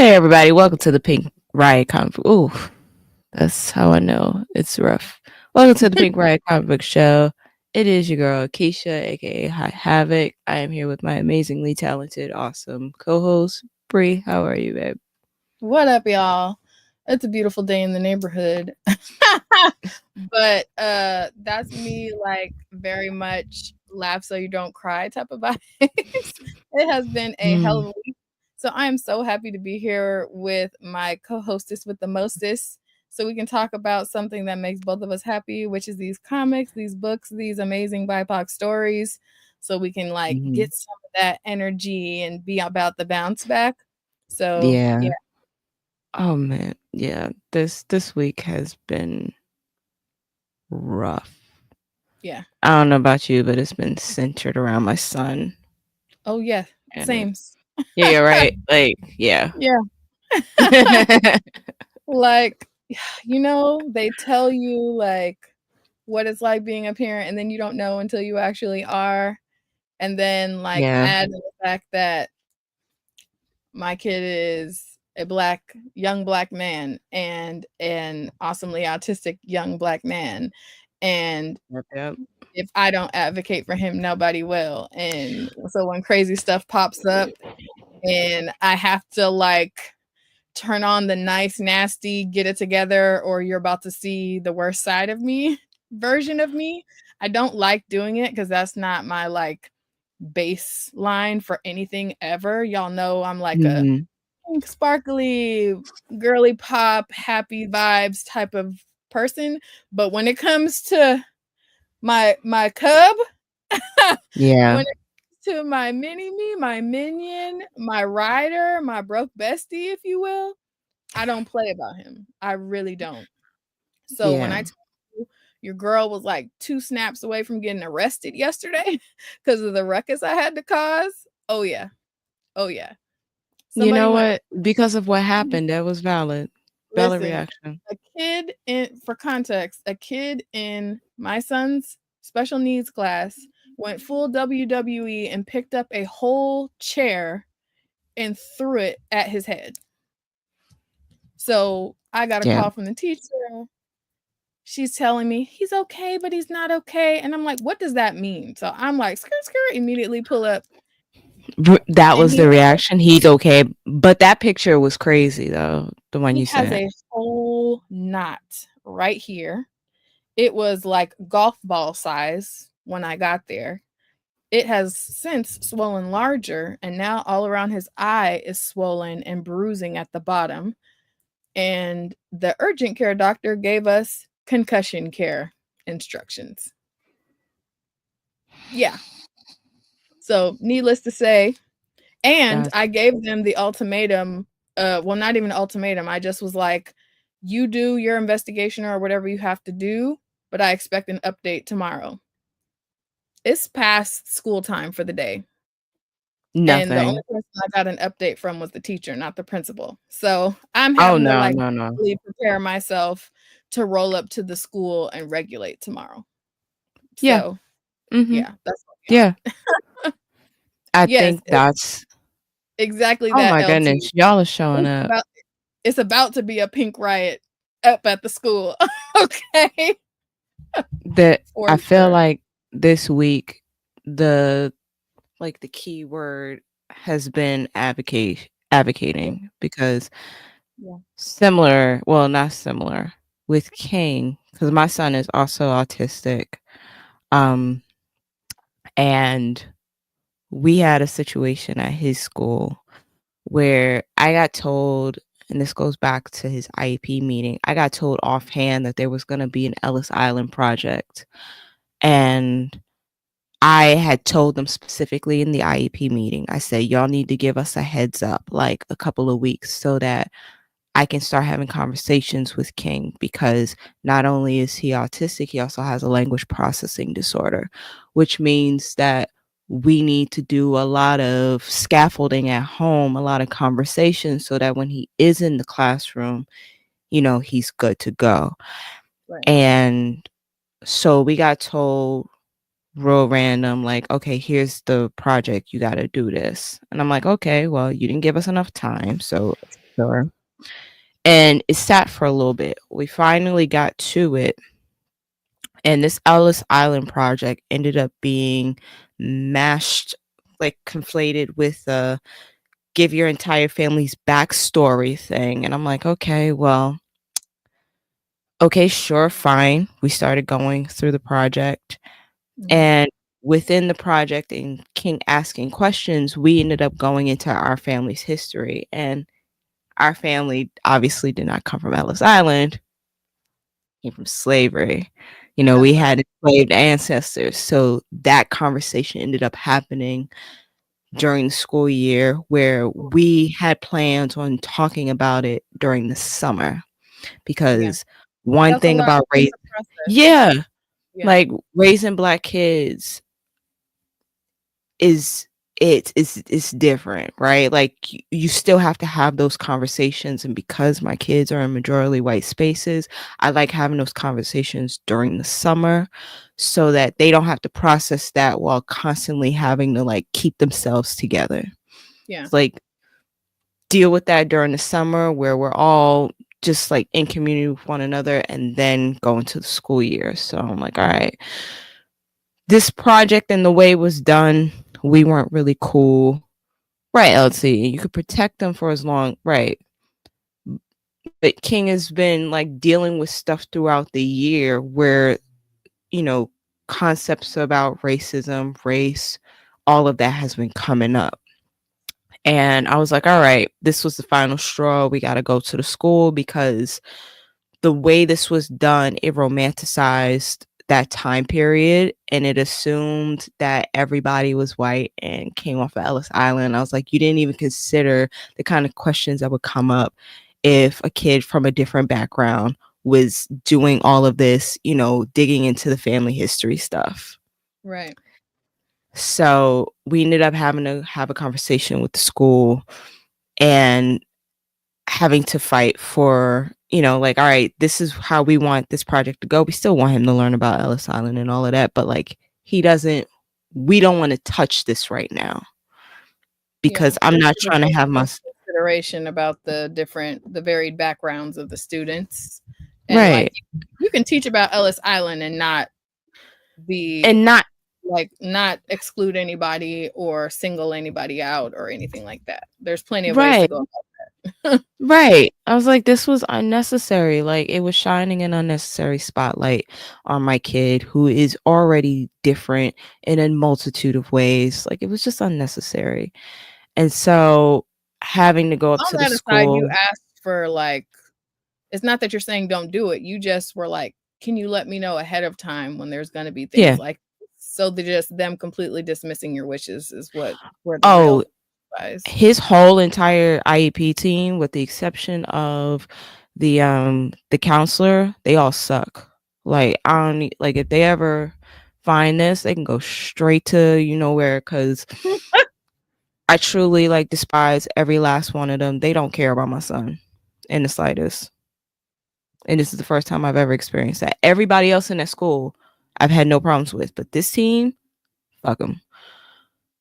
Hey everybody, welcome to the Pink Riot Comic Book. Ooh, that's how I know it's rough. Welcome to the Pink Riot Comic Book Show. It is your girl Keisha, aka High Havoc. I am here with my amazingly talented, awesome co-host Bree. How are you, babe? What up, y'all? It's a beautiful day in the neighborhood. But that's me, like, very much laugh so you don't cry type of vibes. It has been a hell of a week. So I am so happy to be here with my co-hostess with the mostest, so we can talk about something that makes both of us happy, which is these comics, these books, these amazing BIPOC stories, so we can get some of that energy and be about the bounce back. So Yeah. yeah. Oh man, yeah. This week has been rough. Yeah. I don't know about you, but it's been centered around my son. Oh yeah. And Same. yeah, you're right. Like, yeah. Yeah. Like, they tell you like what it's like being a parent, and then you don't know until you actually are. And then Yeah. add the fact that my kid is a young black man and an awesomely autistic young black man. And Yep. if I don't advocate for him, nobody will. And so when crazy stuff pops up and I have to turn on the nice, nasty, get it together, or you're about to see the worst side of me version of me. I don't like doing it because that's not my baseline for anything ever. Y'all know I'm like a Mhm. pink, sparkly, girly pop, happy vibes type of person. But when it comes to my cub, Yeah. when it comes to my mini me, my minion, my rider, my broke bestie, if you will, I don't play about him. I really don't. So when I Yeah. tell you your girl was like 2 snaps away from getting arrested yesterday because of the ruckus I had to cause, oh yeah. Oh yeah. You Somebody know went what? Because of what happened, that was valid. Valid listen, reaction. for context, a kid in my son's special needs class went full WWE and picked up a whole chair and threw it at his head. So I got a Yeah. call from the teacher. She's telling me he's okay, but he's not okay. And I'm like, what does that mean? So I'm like, skirt, skirt, immediately pull up. That And was the reaction. He's okay. But that picture was crazy though. The one he you has sent. a whole knot right here. It was like golf ball size when I got there. It has since swollen larger, and now all around his eye is swollen and bruising at the bottom. And the urgent care doctor gave us concussion care instructions. Yeah. So, needless to say, and That's I gave them the ultimatum. Well, not even an ultimatum. I just was like, you do your investigation or whatever you have to do, but I expect an update tomorrow. It's past school time for the day. And the only nothing. person I got an update from was the teacher, not the principal. So I'm Oh having to no. really prepare myself to roll up to the school and regulate tomorrow. Yeah. So Mm-hmm. yeah, that's what we Yeah. got. I Yes, think that's exactly oh that, my LT. goodness. Y'all are showing It's up. about it's about to be a pink riot up at the school. Okay. That For I feel sure. like this week the the key word has been Yeah. advocating because Yeah. similar, well, not similar with King, because my son is also autistic. Um, and we had a situation at his school where I got told, and this goes back to his IEP meeting, I got told offhand that there was going to be an Ellis Island project. And I had told them specifically in the IEP meeting, I said, y'all need to give us a heads up, like a couple of weeks, so that I can start having conversations with King, because not only is he autistic, he also has a language processing disorder, which means that we need to do a lot of scaffolding at home, a lot of conversations, so that when he is in the classroom, he's good to go. Right. And so we got told real random, like, okay, here's the project, you got to do this. And I'm like, okay, well, you didn't give us enough time, so sure. And it sat for a little bit. We finally got to it. And this Ellis Island project ended up being mashed, like conflated with the give your entire family's backstory thing. And I'm like, okay, well, okay, sure, fine. We started going through the project. And within the project and King asking questions, we ended up going into our family's history. And our family obviously did not come from Ellis Island, came from slavery. You know, That's we right. had enslaved ancestors. So that conversation ended up happening during the school year where we had plans on talking about it during the summer Yeah. because one That's a thing lot about for them race, to process. yeah, Yeah. like raising black kids is it's different, right? Like you still have to have those conversations, and because my kids are in majority white spaces, I like having those conversations during the summer so that they don't have to process that while constantly having to like keep themselves together. Yeah. It's like deal with that during the summer where we're all just like in community with one another and then go into the school year. So I'm like, all right, this project and the way it was done, we weren't really cool. Right, LT. You could protect them for as long, right. But King has been like dealing with stuff throughout the year where, you know, concepts about racism, race, all of that has been coming up. And I was like, all right, this was the final straw. We got to go to the school because the way this was done, it romanticized that time period and it assumed that everybody was white and came off of Ellis Island. I was like, you didn't even consider the kind of questions that would come up if a kid from a different background was doing all of this, you know, digging into the family history stuff. Right. So we ended up having to have a conversation with the school and having to fight for, you know, like, all right, this is how we want this project to go. We still want him to learn about Ellis Island and all of that, but like we don't want to touch this right now Yeah. because I'm Just not for the trying to sake have of my consideration about the varied backgrounds of the students. And like right you can teach about Ellis Island and not be and not like not exclude anybody or single anybody out or anything like that. There's plenty of ways to right. go about that. Right. I was like, this was unnecessary. Like, it was shining an unnecessary spotlight on my kid who is already different in a multitude of ways. Like, it was just unnecessary. And so having to go up All to the that aside, you school. asked for like it's not that you're saying don't do it. You just were like, "Can you let me know ahead of time when there's gonna be things Yeah. like" so they're just them completely dismissing your wishes is what where the Oh, real lies. his whole entire IEP team, with the exception of the counselor, they all suck. Like, I don't like if they ever find this, they can go straight to you know where because I truly like despise every last one of them. They don't care about my son in the slightest. And this is the first time I've ever experienced that. Everybody else in that school, I've had no problems with, but this team, fuck them.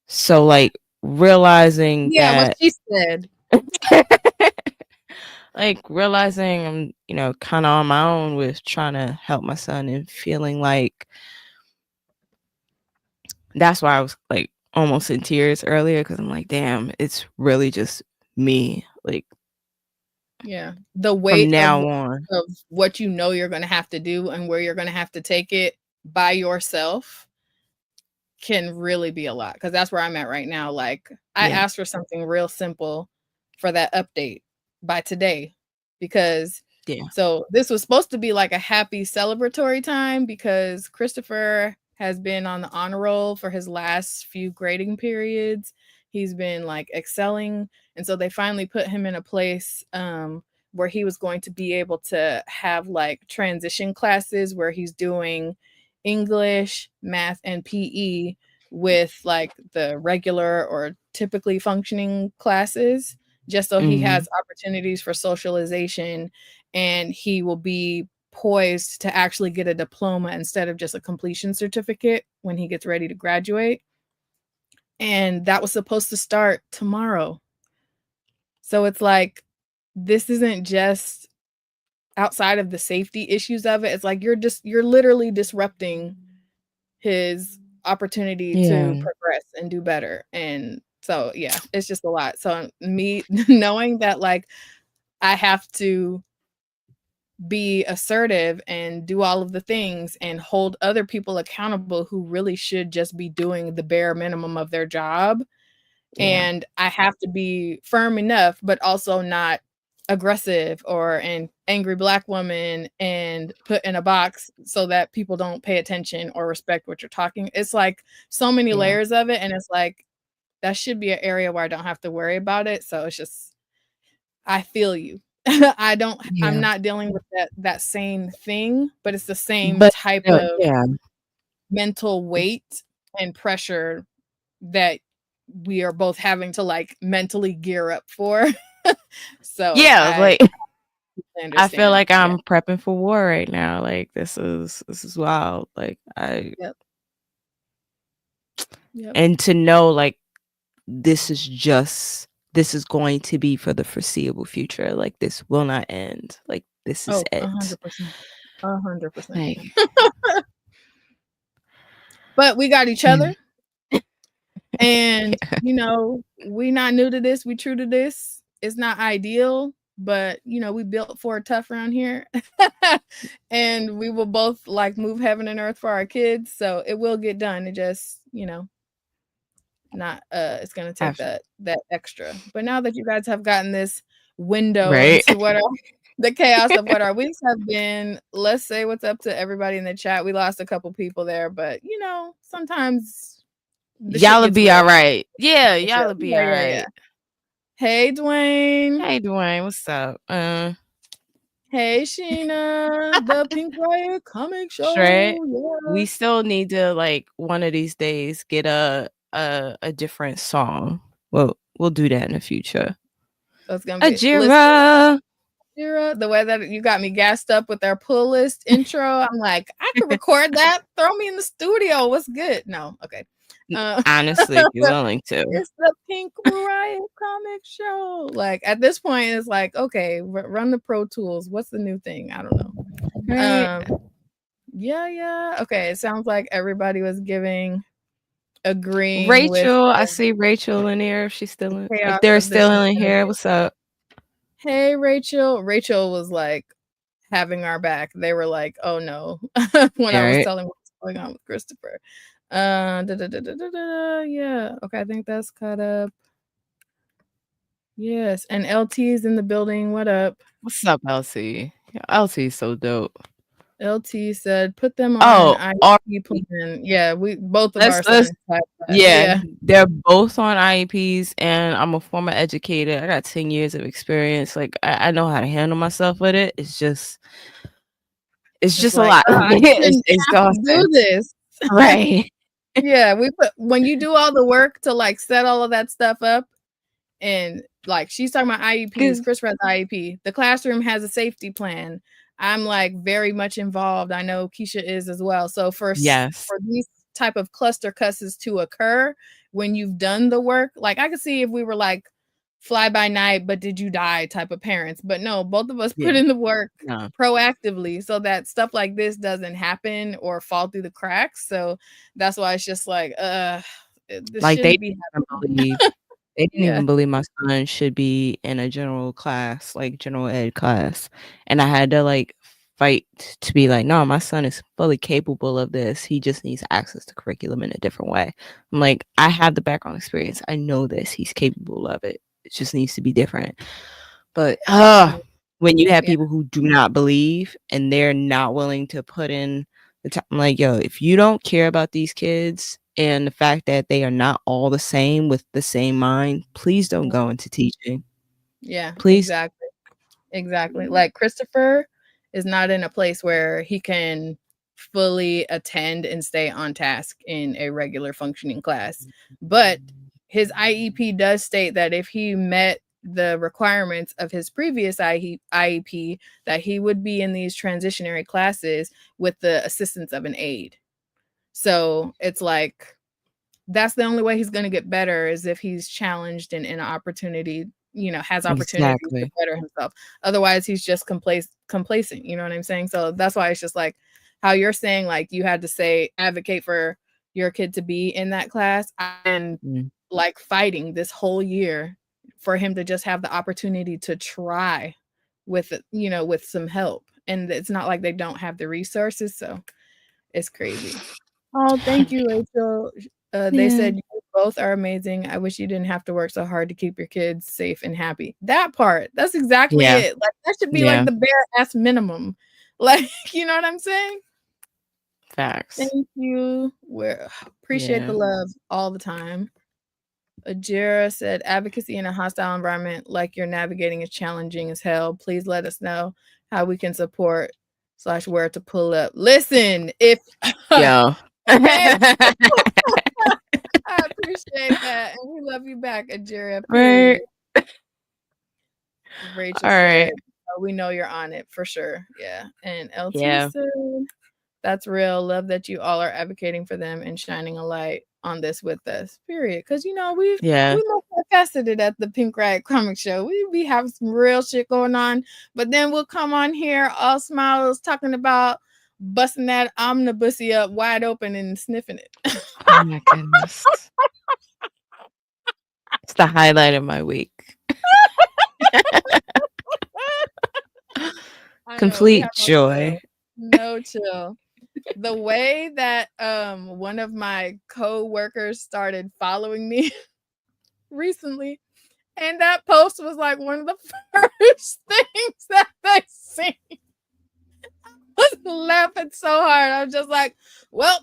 So like realizing Yeah, what that, she said. like realizing I'm, you know, kind of on my own with trying to help my son and feeling like that's why I was like almost in tears earlier because I'm like, damn, it's really just me. Like Yeah. The from weight now on. of what you know you're gonna have to do and where you're gonna have to take it by yourself can really be a lot because that's where I'm at right now. Like, I Yeah. asked for something real simple for that update by today because Yeah. so this was supposed to be like a happy celebratory time because Christopher has been on the honor roll for his last few grading periods. He's been like excelling. And so they finally put him in a place where he was going to be able to have like transition classes where he's doing English, math, and PE with like the regular or typically functioning classes, just so he Mm-hmm. has opportunities for socialization and he will be poised to actually get a diploma instead of just a completion certificate when he gets ready to graduate. And that was supposed to start tomorrow. So it's like this isn't just outside of the safety issues of it. It's like you're literally disrupting his opportunity to Yeah. progress and do better. And so yeah, it's just a lot. So me knowing that like I have to be assertive and do all of the things and hold other people accountable who really should just be doing the bare minimum of their job. Yeah. And I have to be firm enough, but also not aggressive or an angry black woman and put in a box so that people don't pay attention or respect what you're talking. It's like so many Yeah. layers of it. And it's like that should be an area where I don't have to worry about it. So it's just I feel you. I'm Yeah. not dealing with that same thing, but it's the same But type no, of yeah. mental It's weight and pressure that we are both having to like mentally gear up for. So yeah, I like I feel understand. like Yeah. I'm prepping for war right now. Like this is wild. Like Yep. Yep. and to know like this is going to be for the foreseeable future. Like this will not end. Like this is Oh, it. 100%. 100%. Like But we got each yeah. other. And, you know, we not new to this, we true to this. It's not ideal, but you know, we built for it tough around here. And we will both like move heaven and earth for our kids. So it will get done. It just, you know, not it's gonna take Abs- that extra. But now that you guys have gotten this window right. into what the chaos of what our weeks have been, let's say what's up to everybody in the chat. We lost a couple people there, but you know, sometimes the shit Y'all'll gets be real. all right. Yeah, Yeah, y'all'll be all yeah, yeah. right. Hey, Dwayne. Hey Dwayne, what's up? Hey, Sheena. The Pink Riot Comic Shred. Show. Yeah. We still need to like one of these days get a different song. We'll do that in the future. So it's gonna be listen, Ajira. Shira, the way that you got me gassed up with our pull list intro. I'm like, I could record that. Throw me in the studio. What's good? No, okay. Uh, Honestly, if you're willing to. it's the Pink Riot Comic Show. Like at this point, it's like, okay, run the Pro Tools. What's the new thing? I don't know. Right. Yeah. Okay, it sounds like everybody was agreeing with Rachel, I see Rachel in here. If she's the still in, if chaos they're of the still in here, shenanigans. what's up? Hey, Rachel. Rachel was like having our back. They were like, oh no, when All I was right. telling what's going on with Christopher. Yeah. Okay, I think that's caught up. Yes, and LT's in the building. What up? What's up, LC? LC is so dope. LT said, put them on an Oh, IEP plan. Yeah, we both of our let's sons have that. yeah, Yeah. they're both on IEPs, and I'm a former educator. I got 10 years of experience. Like I know how to handle myself with it. It's It's just a like, lot. oh, I It's shouldn't have to exhausting. do this. Right. Yeah, when you do all the work to like set all of that stuff up, and like she's talking about IEPs, 'Cause Christopher's IEP, the classroom has a safety plan. I'm like very much involved. I know Keisha is as well. So yes. for these type of cluster cusses to occur when you've done the work, like I could see if we were like fly by night, but did you die type of parents. But no, both of us put Yeah. in the work No. proactively so that stuff like this doesn't happen or fall through the cracks. So that's why it's just like, this Like they shouldn't be didn't happening. believe they didn't Yeah. even believe my son should be in a general class, like general ed class. And I had to like fight to be like, no, my son is fully capable of this. He just needs access to curriculum in a different way. I'm like, I have the background experience. I know this. He's capable of it. It just needs to be different. But when you have Yeah. people who do not believe and they're not willing to put in the time, I'm like, yo, if you don't care about these kids and the fact that they are not all the same with the same mind, please don't go into teaching. Yeah, Please. exactly. Like Christopher is not in a place where he can fully attend and stay on task in a regular functioning class. But his IEP does state that if he met the requirements of his previous IEP, that he would be in these transitionary classes with the assistance of an aide. So it's like that's the only way he's going to get better is if he's challenged and in an opportunity has opportunities to Exactly. better himself. Otherwise, he's just complacent. You know what I'm saying? So that's why it's just like how you're saying, like you had to say advocate for your kid to be in that class, and Mm. like fighting this whole year for him to just have the opportunity to try with with some help. And it's not like they don't have the resources, so it's crazy. Oh, thank you, Rachel. They Yeah. said you both are amazing. I wish you didn't have to work so hard to keep your kids safe and happy. That part, that's exactly Yeah. it. Like that should be like Yeah. the bare ass minimum. Like, you know what I'm saying? Facts. Thank you. We appreciate the Yeah. love all the time. Ajira said, advocacy in a hostile environment like you're navigating is challenging as hell. Please let us know how we can support / where to pull up. Listen, if Yo. okay, I appreciate that. And we love you back, Ajira, Right. period. Rachel All right. said, oh, we know you're on it for sure. Yeah. And LT Yeah. said, that's real. Love that you all are advocating for them and shining a light on this with us. Period. Because Yeah. we multifaceted at the Pink Riot Comic Show. We be having some real shit going on, but then we'll come on here all smiles talking about busting that omnibussy up wide open and sniffing it. Oh my goodness. It's the highlight of my week. I know we Complete have joy. no chill. The way that one of my co-workers started following me recently, and that post was like one of the first things that they see. I was laughing so hard. I was just like, well,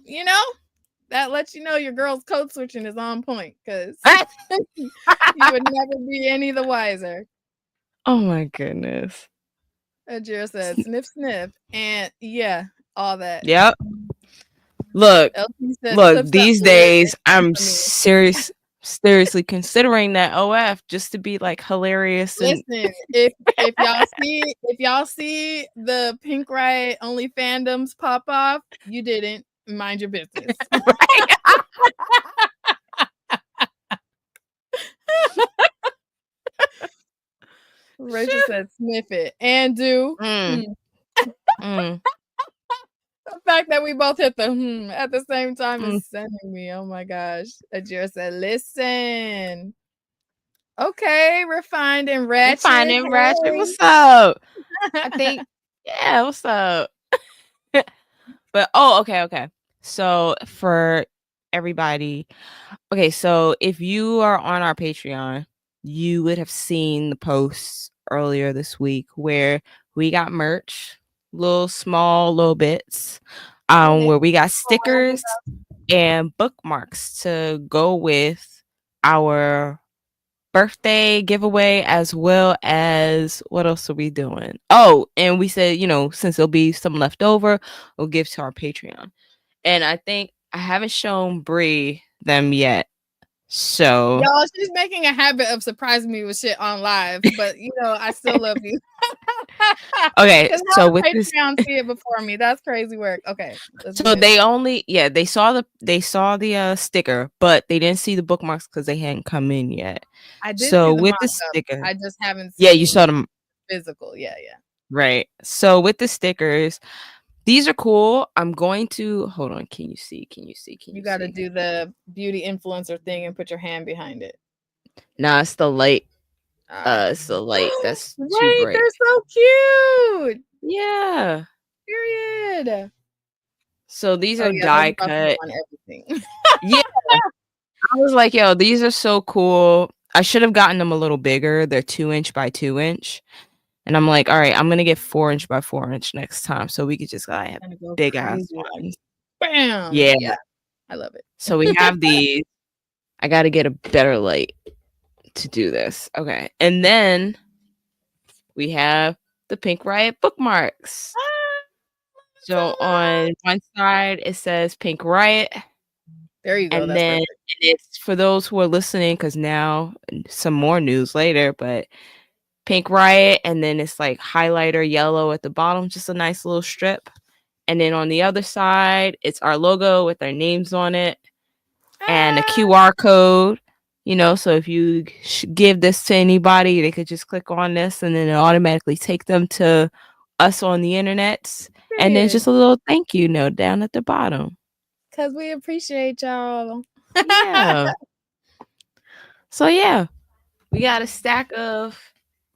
that lets you know your girl's code switching is on point, because you would never be any the wiser. Oh my goodness. Ajira said, sniff, sniff. And yeah, all that. Yep. Look, LT said, look, clip stuff these weird and days I'm infamy. seriously considering that OF just to be like hilarious and Listen, if y'all see the Pink Riot only fandoms pop off, you didn't mind your business. right. Rachel said, sniff it and do. Mm. Mm. The fact that we both hit the at the same time Mm. is sending me. Oh my gosh. Ajira said, listen. Okay, refined and And ratchet. finding ratchet. Hey. What's up? I think yeah, what's up? But okay. So for everybody, okay, so if you are on our Patreon, you would have seen the posts earlier this week where we got merch, little bits, where we got stickers and bookmarks to go with our birthday giveaway, as well as what else are we doing? Oh, and we said, since there'll be some left over, we'll give to our Patreon. And I think I haven't shown Bree them yet. So Y'all, she's making a habit of surprising me with shit on live, but I still love you. okay, Because how so would with this, Patreon see it before me? That's crazy work. Okay, let's do so this. they saw the sticker, but they didn't see the bookmarks because they hadn't come in yet. I did see So the with the mock-up. sticker, I just haven't yeah, you seen saw them, physical. Yeah. right? So with the stickers, these are cool. I'm going to hold on. Can you see? You got to do the beauty influencer thing and put your hand behind it. Nah, it's the light. All right. It's the light. That's too Wait, bright. they're so cute. Yeah. Period. So these Oh are yeah, those die buttons cut. on everything. Yeah. I was like, yo, these are so cool. I should have gotten them a little bigger. They're 2-inch by 2-inch. And I'm like, all right, I'm gonna get 4-inch by 4-inch next time. So we could just have Go big ass crazy. ones. Bam. Yeah. I love it. So we have these. I gotta get a better light to do this. Okay. And then we have the Pink Riot bookmarks. So on one side it says Pink Riot. There you go. And That's then perfect. it's for those who are listening, because now some more news later, but Pink Riot, and then it's like highlighter yellow at the bottom, just a nice little strip. And then on the other side, it's our logo with our names on it and a QR code. So if you give this to anybody, they could just click on this and then it automatically take them to us on the internet. And then Period. just a little thank you note down at the bottom. Because we appreciate y'all. Yeah. So yeah, we got a stack of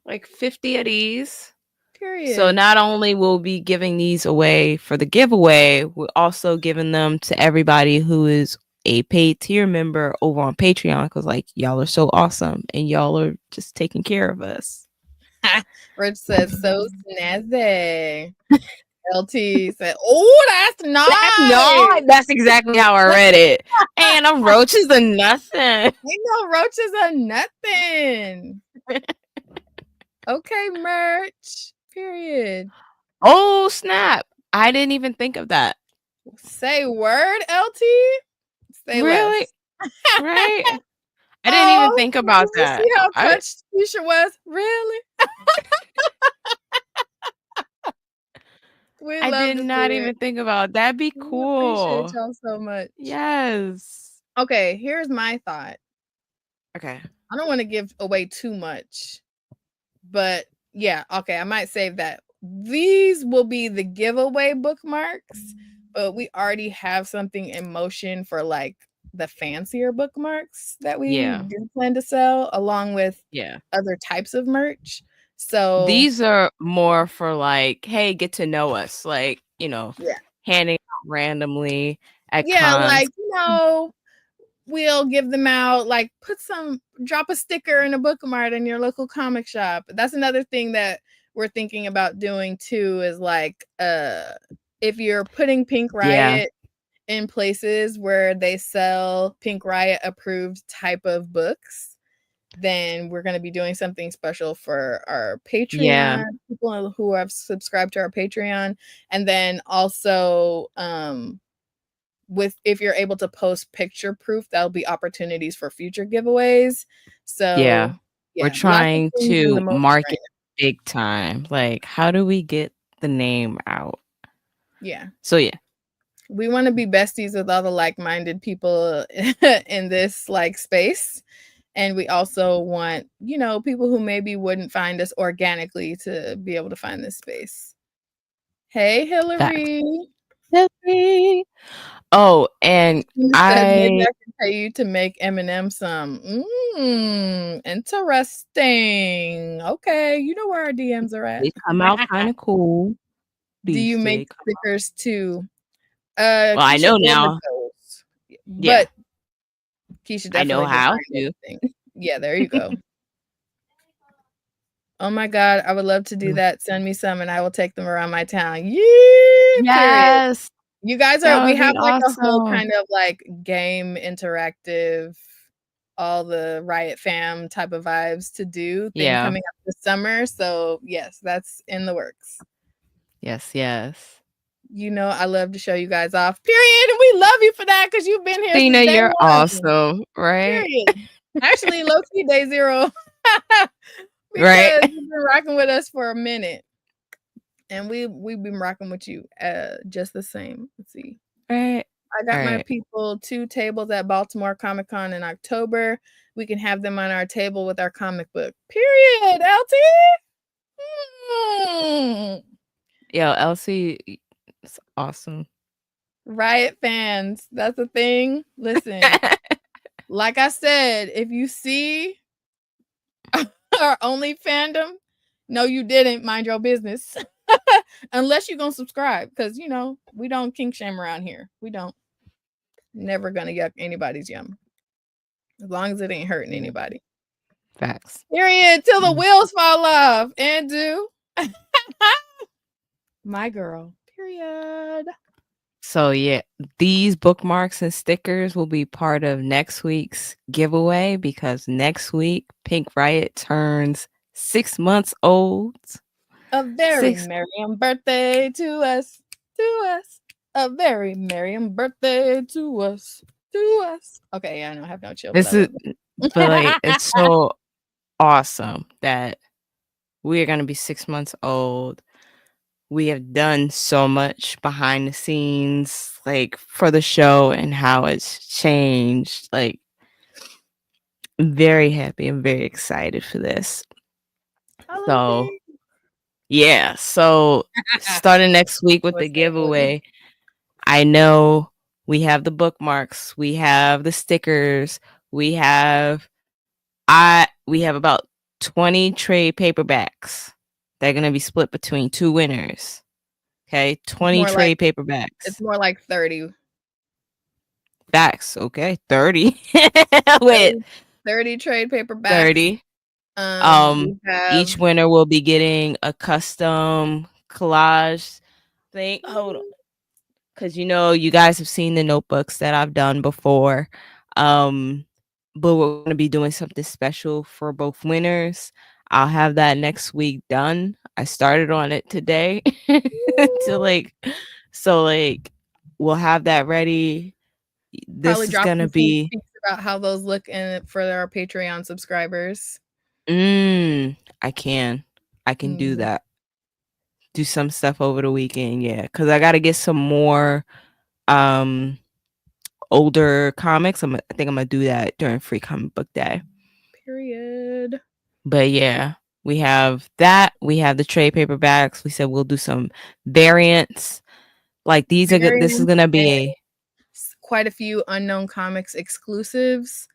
like 50 of these. So Period. not only will we be giving these away for the giveaway, we're also giving them to everybody who is a paid tier member over on Patreon, because like y'all are so awesome and y'all are just taking care of us. Rich said so snazzy. LT said, "Oh, that's nice. That's exactly how I read it. And them roaches are nothing. Ain't no roaches or nothing." Okay, merch. Period. Oh snap! I didn't even think of that. Say word, LT. Say Really? less. Right? I didn't even think about did you that. see how touched Keisha was? Really? We I love did to not see it. even think about that'd be We cool. appreciate y'all so much. Yes. Okay, here's my thought. Okay. I don't want to give away too much, but yeah, okay, I might save that. These will be the giveaway bookmarks, but we already have something in motion for like the fancier bookmarks that we do plan to sell, along with other types of merch. So these are more for like, hey, get to know us, like, handing out randomly at cons. like, we'll give them out, like drop a sticker in a bookmark in your local comic shop. That's another thing that we're thinking about doing too, is like if you're putting Pink Riot in places where they sell Pink Riot approved type of books, then we're going to be doing something special for our Patreon people who have subscribed to our Patreon. And then also if you're able to post picture proof, that'll be opportunities for future giveaways. So we're trying to market big time. Like, how do we get the name out? So we want to be besties with all the like-minded people in this like space, and we also want people who maybe wouldn't find us organically to be able to find this space. Hey Hillary. Oh, and said, maybe I can pay you to make Eminem some. Interesting. Okay, you know where our DMs are at. They come out kind of cool. Do you make stickers too? Well, I know now. But Keisha definitely I know how to. Yeah, there you go. Oh my God, I would love to do that. Send me some and I will take them around my town. Yes. You guys we have like a whole kind of like game interactive, all the Riot fam type of vibes to do thing coming up this summer. So yes, that's in the works. Yes. I love to show you guys off. Period. And we love you for that because you've been here Tina, since day you're one. awesome, right? Period. Actually, low-key day zero. Right. Because you've been rocking with us for a minute. And we've been rocking with you just the same. Let's see. Right. I got my people 2 tables at Baltimore Comic Con in October. We can have them on our table with our comic book. Period. LT. Yo, Elsie, it's awesome. Riot fans, that's the thing. Listen, like I said, if you see our only fandom, no, you didn't. Mind your business. Unless you're gonna subscribe, because we don't kink shame around here. We don't. Never gonna yuck anybody's yum. As long as it ain't hurting anybody. Facts. Period. Till the wheels fall off. And do. My girl. Period. So yeah, these bookmarks and stickers will be part of next week's giveaway, because next week Pink Riot turns 6 months old. A very merry birthday to us. To us. A very merry birthday to us. To us. Okay, I don't have no chill. This is, but like, it's so awesome that we are going to be 6 months old. We have done so much behind the scenes, like for the show, and how it's changed. Like, very happy and very excited for this. I love So, it. yeah. So, starting next week with the What's that one? giveaway, I know we have the bookmarks, we have the stickers, we have we have about 20 trade paperbacks. They're going to be split between two winners. Okay, It's 20 more like trade paperbacks. 30. Backs, okay, 30. Wait, 30, 30 trade paperbacks. 30. We have Each winner will be getting a custom collage thing. Hold on, because you guys have seen the notebooks that I've done before. But we're going to be doing something special for both winners. I'll have that next week done. I started on it today to we'll have that ready. probably This is drop going to some sneak be peeks about how those look in for our Patreon subscribers. I can do Mm. that. Do some stuff over the weekend, yeah, cuz I got to get some more older comics. I think I'm going to do that during Free Comic Book Day. Period. But yeah, we have that. We have the trade paperbacks. We said we'll do some variants. Like these are good. This is Variants gonna and be a quite a few Unknown Comics exclusives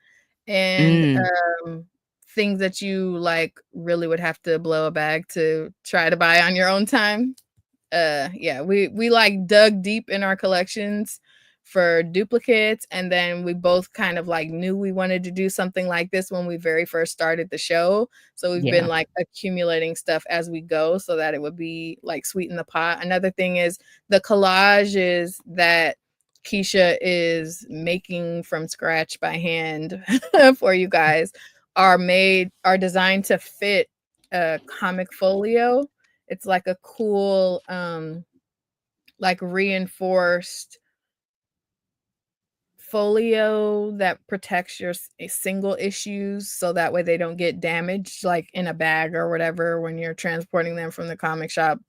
and mm, things that you like really would have to blow a bag to try to buy on your own time. Yeah, we like dug deep in our collections for duplicates, and then we both kind of like knew we wanted to do something like this when we very first started the show. So we've been yeah. like accumulating stuff as we go so that it would be like sweet in the pot. Another thing is the collages that Keisha is making from scratch by hand for you guys are designed to fit a comic folio. It's like a cool like reinforced folio that protects your single issues so that way they don't get damaged like in a bag or whatever when you're transporting them from the comic shop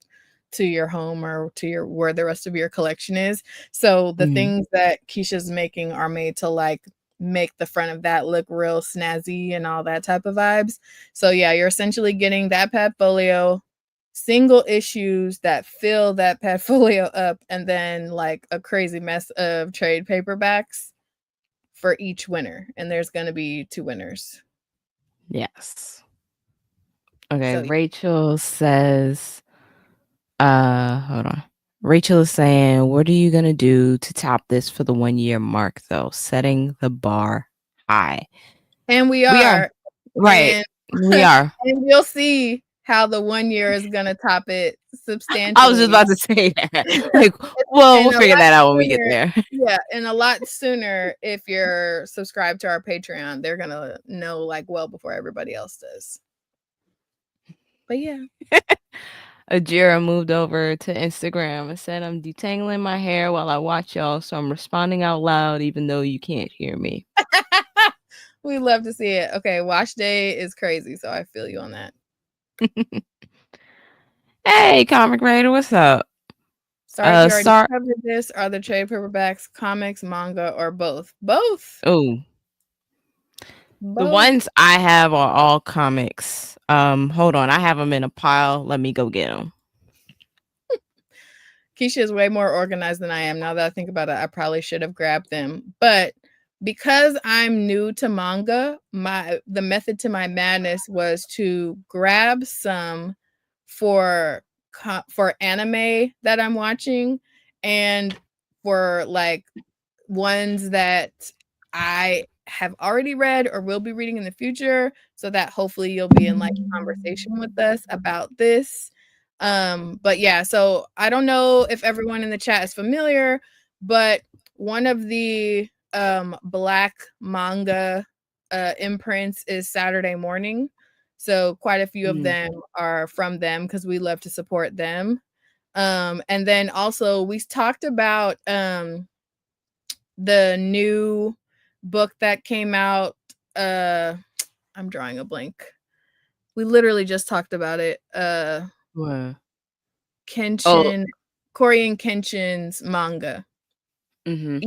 to your home or to your where the rest of your collection is. So the Mhm. things that Keisha's making are made to like make the front of that look real snazzy and all that type of vibes. So yeah, you're essentially getting that padfolio, single issues that fill that padfolio up, and then like a crazy mess of trade paperbacks for each winner. And there's going to be two winners. Yes. Okay, So Rachel says hold on. Rachel is saying, "What are you going to do to top this for the 1 year mark though? Setting the bar high." and we We are. are, Right. and We and are. we'll see how the 1 year is going to top it I was just substantially. about to say that. Like, well, And we'll a figure lot that out when we get sooner, there. yeah, and a lot sooner if you're subscribed to our Patreon. They're going to know like well before everybody else does. But yeah. Ajira moved over to Instagram and said, "I'm detangling my hair while I watch y'all, so I'm responding out loud even though you can't hear me." We love to see it. Okay, wash day is crazy, so I feel you on that. Hey, Comic Raider, what's up? Sorry if you already Start. covered this. Are the trade paperbacks comics, manga, or both? Both. Oh, the Both. ones I have are all comics. Hold on, I have them in a pile. Let me go get them. Keisha is way more organized than I am. Now that I think about it, I probably should have grabbed them. But because I'm new to manga, the method to my madness was to grab some for anime that I'm watching and for like ones that I have already read or will be reading in the future so that hopefully you'll be in like conversation with us about this. But yeah, so I don't know if everyone in the chat is familiar, but one of the black manga imprints is Saturday Morning. So quite a few of Mm. them are from them because we love to support them. And then also we talked about the new book that came out. I'm drawing a blank. We literally just talked about it. What? Oh, Kenshin, Korean Kenshin's manga. mm-hmm.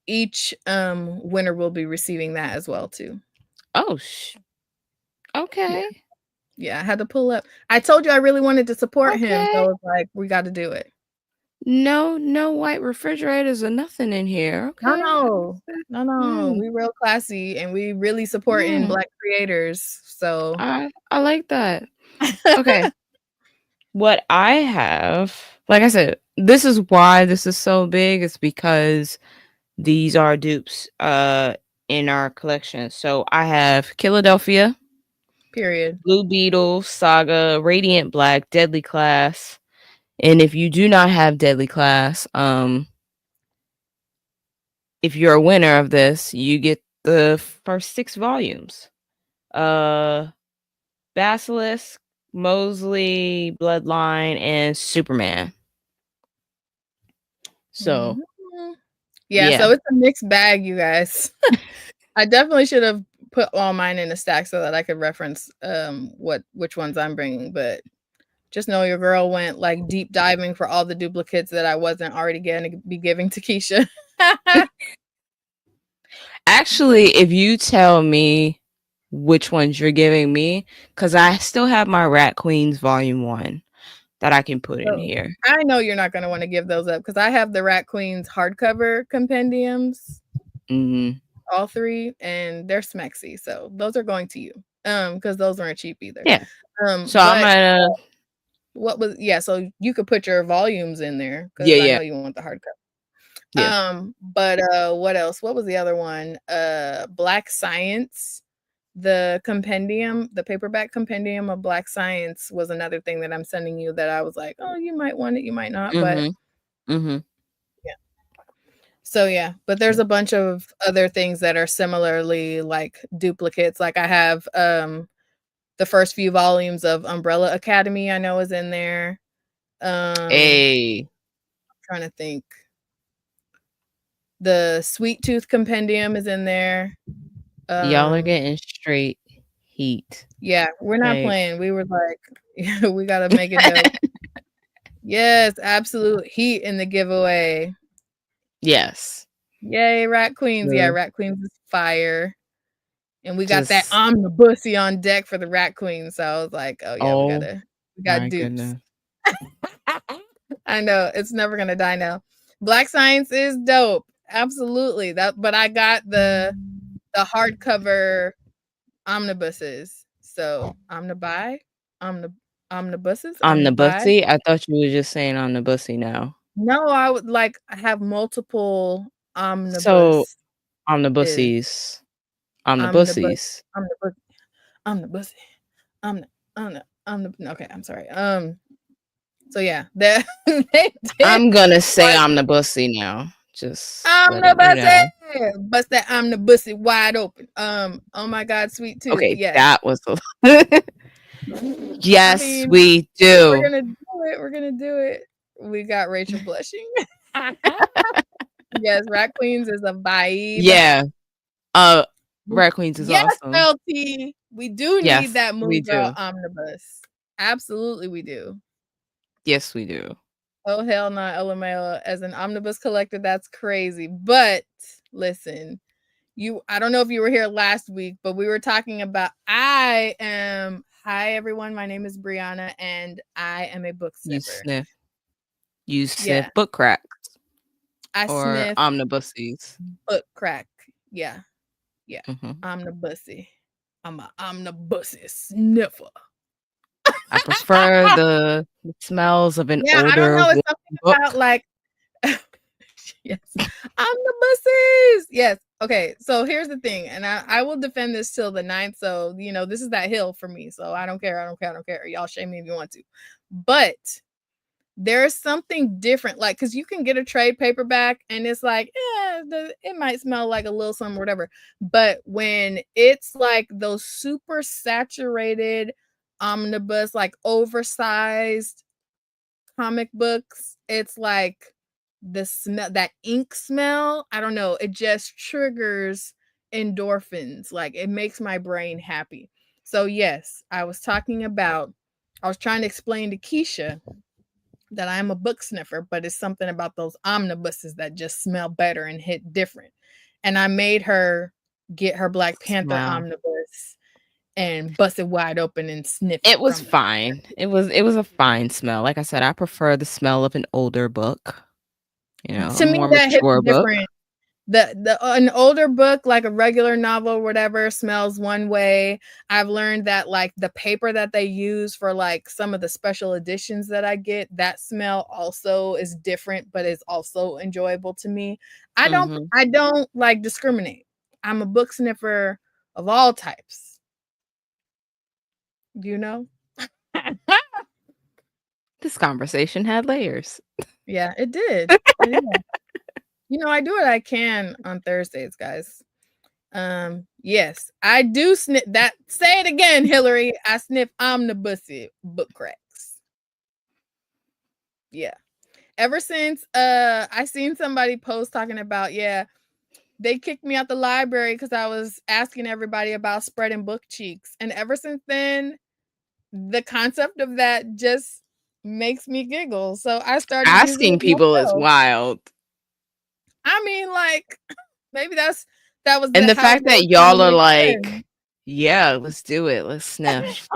Each winner will be receiving that as well too. Oh, Yeah. okay. Yeah, I had to pull up. I told you I really wanted to support him, Okay. so it's like, we gotta do it. No white refrigerators or nothing in here. No, Okay. no. No, no. Mm, We real classy, and we really supporting mm, Black creators, so I like that. Okay. What I have, like I said, this is why this is so big. It's because these are dupes in our collection. So I have Philadelphia, period. Blue Beetle, Saga, Radiant Black, Deadly Class. And if you do not have Deadly Class, if you're a winner of this, you get the first 6 volumes. Uh Basilisk, Mosley, Bloodline, and Superman. So, Mhm. Yeah, so yeah. it's a mixed bag, you guys. I definitely should have put all mine in a stack so that I could reference which ones I'm bringing, but just know your girl went like deep diving for all the duplicates that I wasn't already going to be giving to Keisha. Actually, if you tell me which ones you're giving me, because I still have my Rat Queens Volume 1 that I can put in So here. I know you're not going to want to give those up because I have the Rat Queens hardcover compendiums, Mhm. all 3, and they're smexy. So those are going to you. Because those weren't cheap either. Yeah. So I'm But gonna what was so you could put your volumes in there because yeah, I yeah, know you want the hardcover. yeah. But what else? What was the other one? Black Science, the compendium, the paperback compendium of Black Science was another thing that I'm sending you that I was like, oh, you might want it, you might not, but Mhm. Mhm. yeah. So yeah, but there's a bunch of other things that are similarly like duplicates. Like I have the first few volumes of Umbrella Academy I know is in there. Hey, Trying to think. The Sweet Tooth compendium is in there. y'all are Um, getting straight heat. yeah, we're not Like, playing. We were like, yeah, we gotta make it dope. Yes, absolute heat in the giveaway. yes. Yay, Rat Queens. Yeah, So Rat Queens is fire. And we got that just omnibussy on deck for the Rat Queen. So I was like, oh yeah, oh we got my dupes. goodness. I know it's never gonna die now. Black Science is dope. Absolutely. But I got the hardcover omnibuses. So omni omnibuses, omnibuy. Omnibussy? I thought you were just saying omnibussy now. No, I would like I have multiple So omnibus is omnibussies. omnibus Omnibussies. omnibus omnibus omni okay, I'm sorry. So yeah, that they did I'm gonna say one omnibussy now. Just letting you omnibus. know. Bust that omnibus wide open. Oh my god, Sweet Tooth. Okay, Yes. that was the I yes, mean, we we're do. gonna do it. We're gonna do it. We got Rachel blushing. Yes, Rat Queens is a vibe. Yeah. Uh Red Queens is Yes, awesome. LT. We do need Yes, that we Moon Girl do. omnibus. Absolutely, we do. Yes, we do. Oh hell no, LMAO. As an omnibus collector, that's crazy. But listen, I don't know if you were here last week, but we were talking about hi everyone, my name is Brianna and I am a book You sniffer. sniff. You sniff Yeah, book crack I or sniff omnibussies. book crack. Yeah, yeah. Mhm. Omnibussy. I'm a omnibussy sniffer. I prefer the smells of an Yeah, I don't older know. It's wo something about book. like yes, omnibuses. Yes. Okay. So here's the thing, and I will defend this till the ninth. So this is that hill for me. So I don't care. I don't care. I don't care. Y'all shame me if you want to, but there's something different, like because you can get a trade paperback and it's like, it might smell like a little something or whatever. But when it's like those super saturated omnibus, like oversized comic books, it's like the smell, that ink smell, I don't know, it just triggers endorphins. Like it makes my brain happy. So yes, I was trying to explain to Keisha that I'm a book sniffer, but it's something about those omnibuses that just smell better and hit different. And I made her get her Black Panther Smell. omnibus and bust it wide open and sniff It it was from the fine. It was a fine smell. Like I said, I prefer the smell of an older book, a to me more that hits mature book. different. The an older book, like a regular novel or whatever, smells one way. I've learned that like the paper that they use for like some of the special editions that I get, that smell also is different, but is also enjoyable to me. Mhm. I don't like discriminate. I'm a book sniffer of all types. Do you know? This conversation had layers. Yeah, it did. It did. I do what I can on Thursdays, guys. Yes, I do sniff that. Say it again, Hillary. I sniff omnibusy book cracks. Yeah. Ever since I seen somebody post talking about, yeah, they kicked me out the library because I was asking everybody about spreading book cheeks. And ever since then, the concept of that just makes me giggle. So I started using Asking it people is myself. wild. I mean, like, maybe that was And the how it fact was that trying to y'all are make like, sense. "Yeah, let's do it. Let's sniff."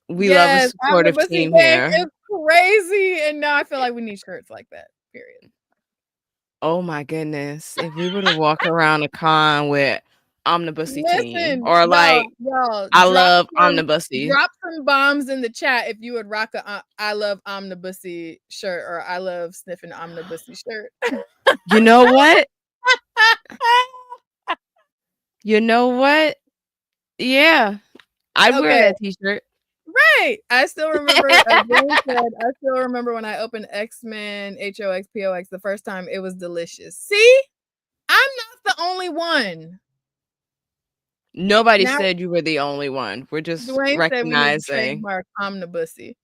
We love a Yes, supportive omnibussy team gang here. is crazy, and now I feel like we need shirts like that, period. Oh my goodness. If we were to walk around a con with Omnibussy team Listen, or y'all, like, I love Omnibussy. drop some bombs in the chat if you would rock a I love omnibussy shirt or I love sniffing omnibussy shirt. You know what? You know what? Yeah. I'd wear Okay, that t-shirt. right. I still remember, Jane said, I still remember when I opened X-Men HOXPOX the first time. It was delicious. See? I'm not the only one. Nobody Now said you were the only one. We're just Dwayne said we need to recognizing trademark omnibussy.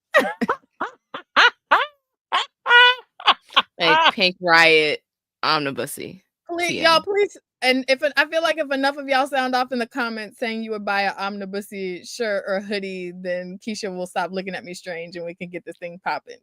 like Pink Riot Omnibussy Y'all, TM. please. And I feel like if enough of y'all sound off in the comments saying you would buy an omnibussy shirt or hoodie, then Keisha will stop looking at me strange and we can get this thing popping.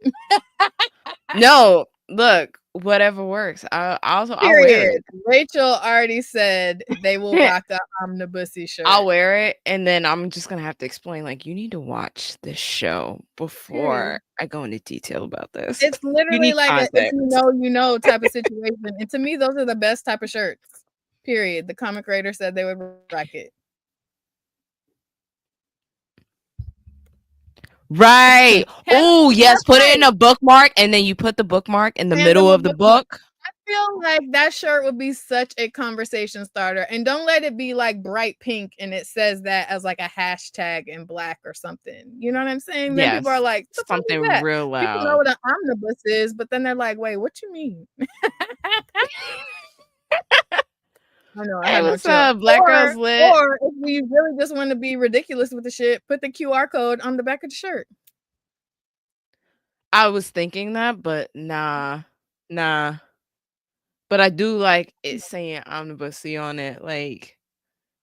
No, look, whatever works. I'll wear Period. Rachel already said they will it. rock a omnibussy I'll shirt. wear it, and then I'm just gonna have to explain, like, "You need to watch this show before Period. I go into detail about this. It's You literally need like a if context." you know type of situation. And to me, those are the best type of shirts. Period. The comic writer said they would rock it. Right. Hell, Oh, yes, that's put it right. in a bookmark, and then you put the bookmark in the middle Fandom of of the bookmark. book. I feel like that shirt would be such a conversation starter. And don't let it be like bright pink and it says that as like a hashtag in black or something. You know what I'm saying? Then people are Yes, like, the fuck is something that? real People know loud. what an omnibus is, but then they're like, wait, what you mean? I know I Hey, have no what's chill. up? Black Girls Lit. Or if we really just want to be ridiculous with the shit, put the QR code on the back of the shirt. I was thinking that, but nah. But I do like it saying Omnibussy on it, like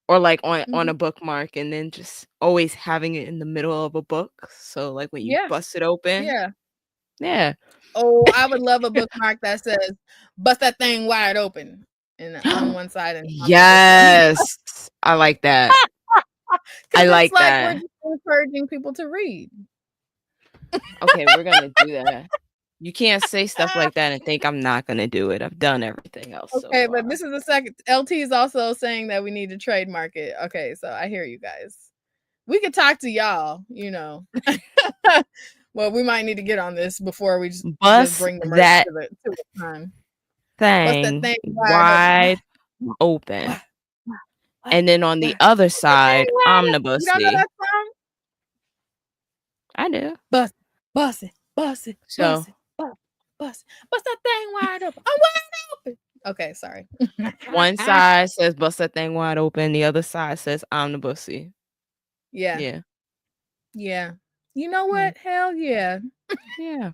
or, like, on Mhm. a bookmark and then just always having it in the middle of a book, so, like, when you Yeah. bust it open Yeah. yeah. Oh, I would love a bookmark that says, "Bust that thing wide open," and on one side and omnibussy on the Yes. I like that. I because it's like like we're that. just encouraging people to read. Okay, we're gonna do that. You can't say stuff like that and think I'm not gonna do it. I've done everything else so Okay, but far. this is the second. LT is also saying that we need to trademark it. Okay, so I hear you guys. We could talk to y'all, Well, we might need to get on this before we just Bust bring the merch that to the time. Bust that thing thing wide open. wide open. Why, why, And then on the why? other Bust that thing side, wide open. You don't know omnibussy. that song? I do. Bust, bust it, bust it, So bust it, bust that thing wide open. I'm wide open. Okay, sorry. one side says bust that thing wide open, the other side says omnibussy. Yeah, Yeah. yeah. You know Yeah. what? Hell yeah. Yeah.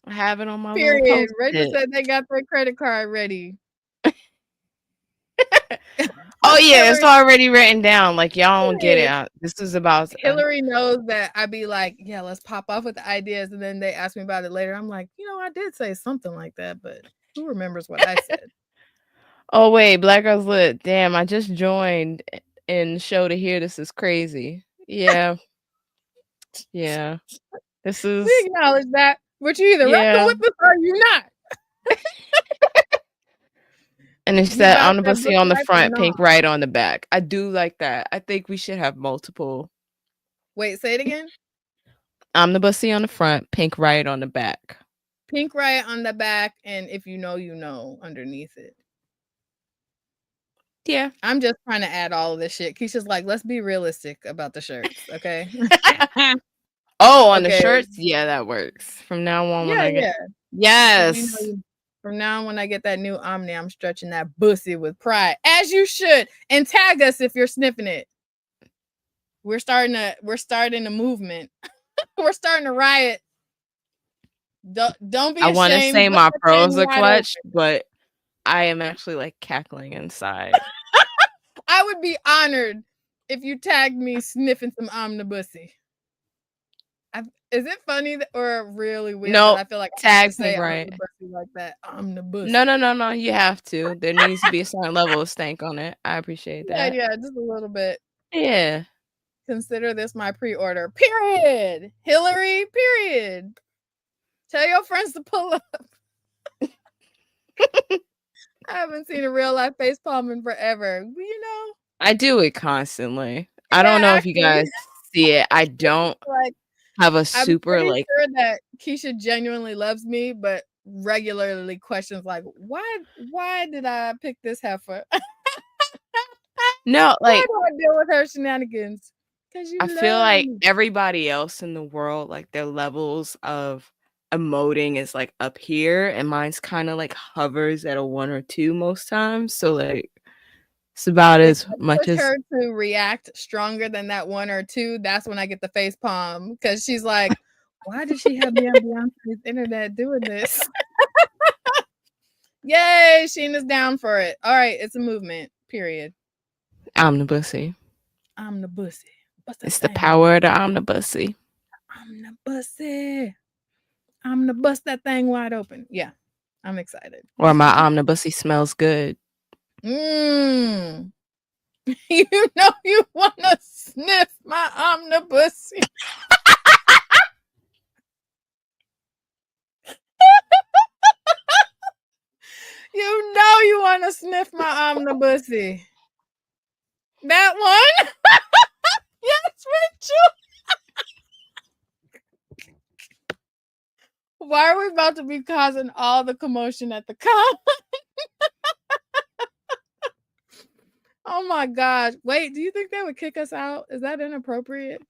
I have it on my little Period. Rachel Post-it. said they got their credit card ready. Oh, yeah, it's Hillary, already written down, like, y'all don't get it, period. this is about Hillary knows that I be like, yeah, let's pop off with the ideas. And then they ask me about it later. I'm like, I did say something like that, but who remembers what I said? Oh wait, Black Girls Lit. Damn, I just joined in show to hear this is crazy. Yeah, yeah. This We is acknowledge that, but you either rocking yeah. with us or you not. And it You said about that omnibus book on the life or front, not? pink right on the back. I do like that. I think we should have multiple Wait, say it again. omnibusy on the front, pink right on the back. Pink Riot on the back, and if you know underneath it. Yeah. I'm just trying to add all of this shit. Keisha's like, let's be realistic about the shirts, okay? Oh, on the Okay. shirts? Yeah, that works. From now on when Yeah, I get yeah. Yes. From now on when I get that new Omni, I'm stretching that bussy with pride. As you should. And tag us if you're sniffing it. We're starting a movement. We're starting a riot. Don't be I want to ashamed. say Bust my that thing pearls are wide open. clutched, but I am actually like cackling inside. I would be honored if you tagged me sniffing some omnibussy. Is it funny or really weird that No, I feel like I have tag to say pink right. omnibussy like that? Omnibussy. No. You have to. There needs to be a certain level of stank on it. I appreciate that. Yeah, just a little bit. Yeah. Consider this my pre-order. Period. Hillary. Period. Tell your friends to pull up. I haven't seen a real life face palm in forever. I do it constantly. I don't know if you guys see it. I don't like have a I'm super pretty like sure that Keisha genuinely loves me, but regularly questions like, why did I pick this heifer? no, Why like do I deal with her shenanigans? Because you I feel love like me. everybody else in the world, like their levels of emoting is like up here, and mine's kind of like hovers at a 1 or 2 most times. So like it's about If as I much push as her to react stronger than that 1 or 2, that's when I get the face palm because she's like, why did she have me on Beyonce's internet doing this? Yay, Sheena's down for it. All right, it's a movement. Period. omnibussy. I'm the bussy. It's the power of the omnibussy. I'm the bussy. I'm gonna bust that thing wide open. Yeah, I'm excited. Or my omnibussy smells good. You know you wanna sniff my omnibussy. You know you wanna sniff my omnibussy. That one? Yes, Rachel. Why are we about to be causing all the commotion at the con? Oh my gosh. Wait, do you think they would kick us out? Is that inappropriate?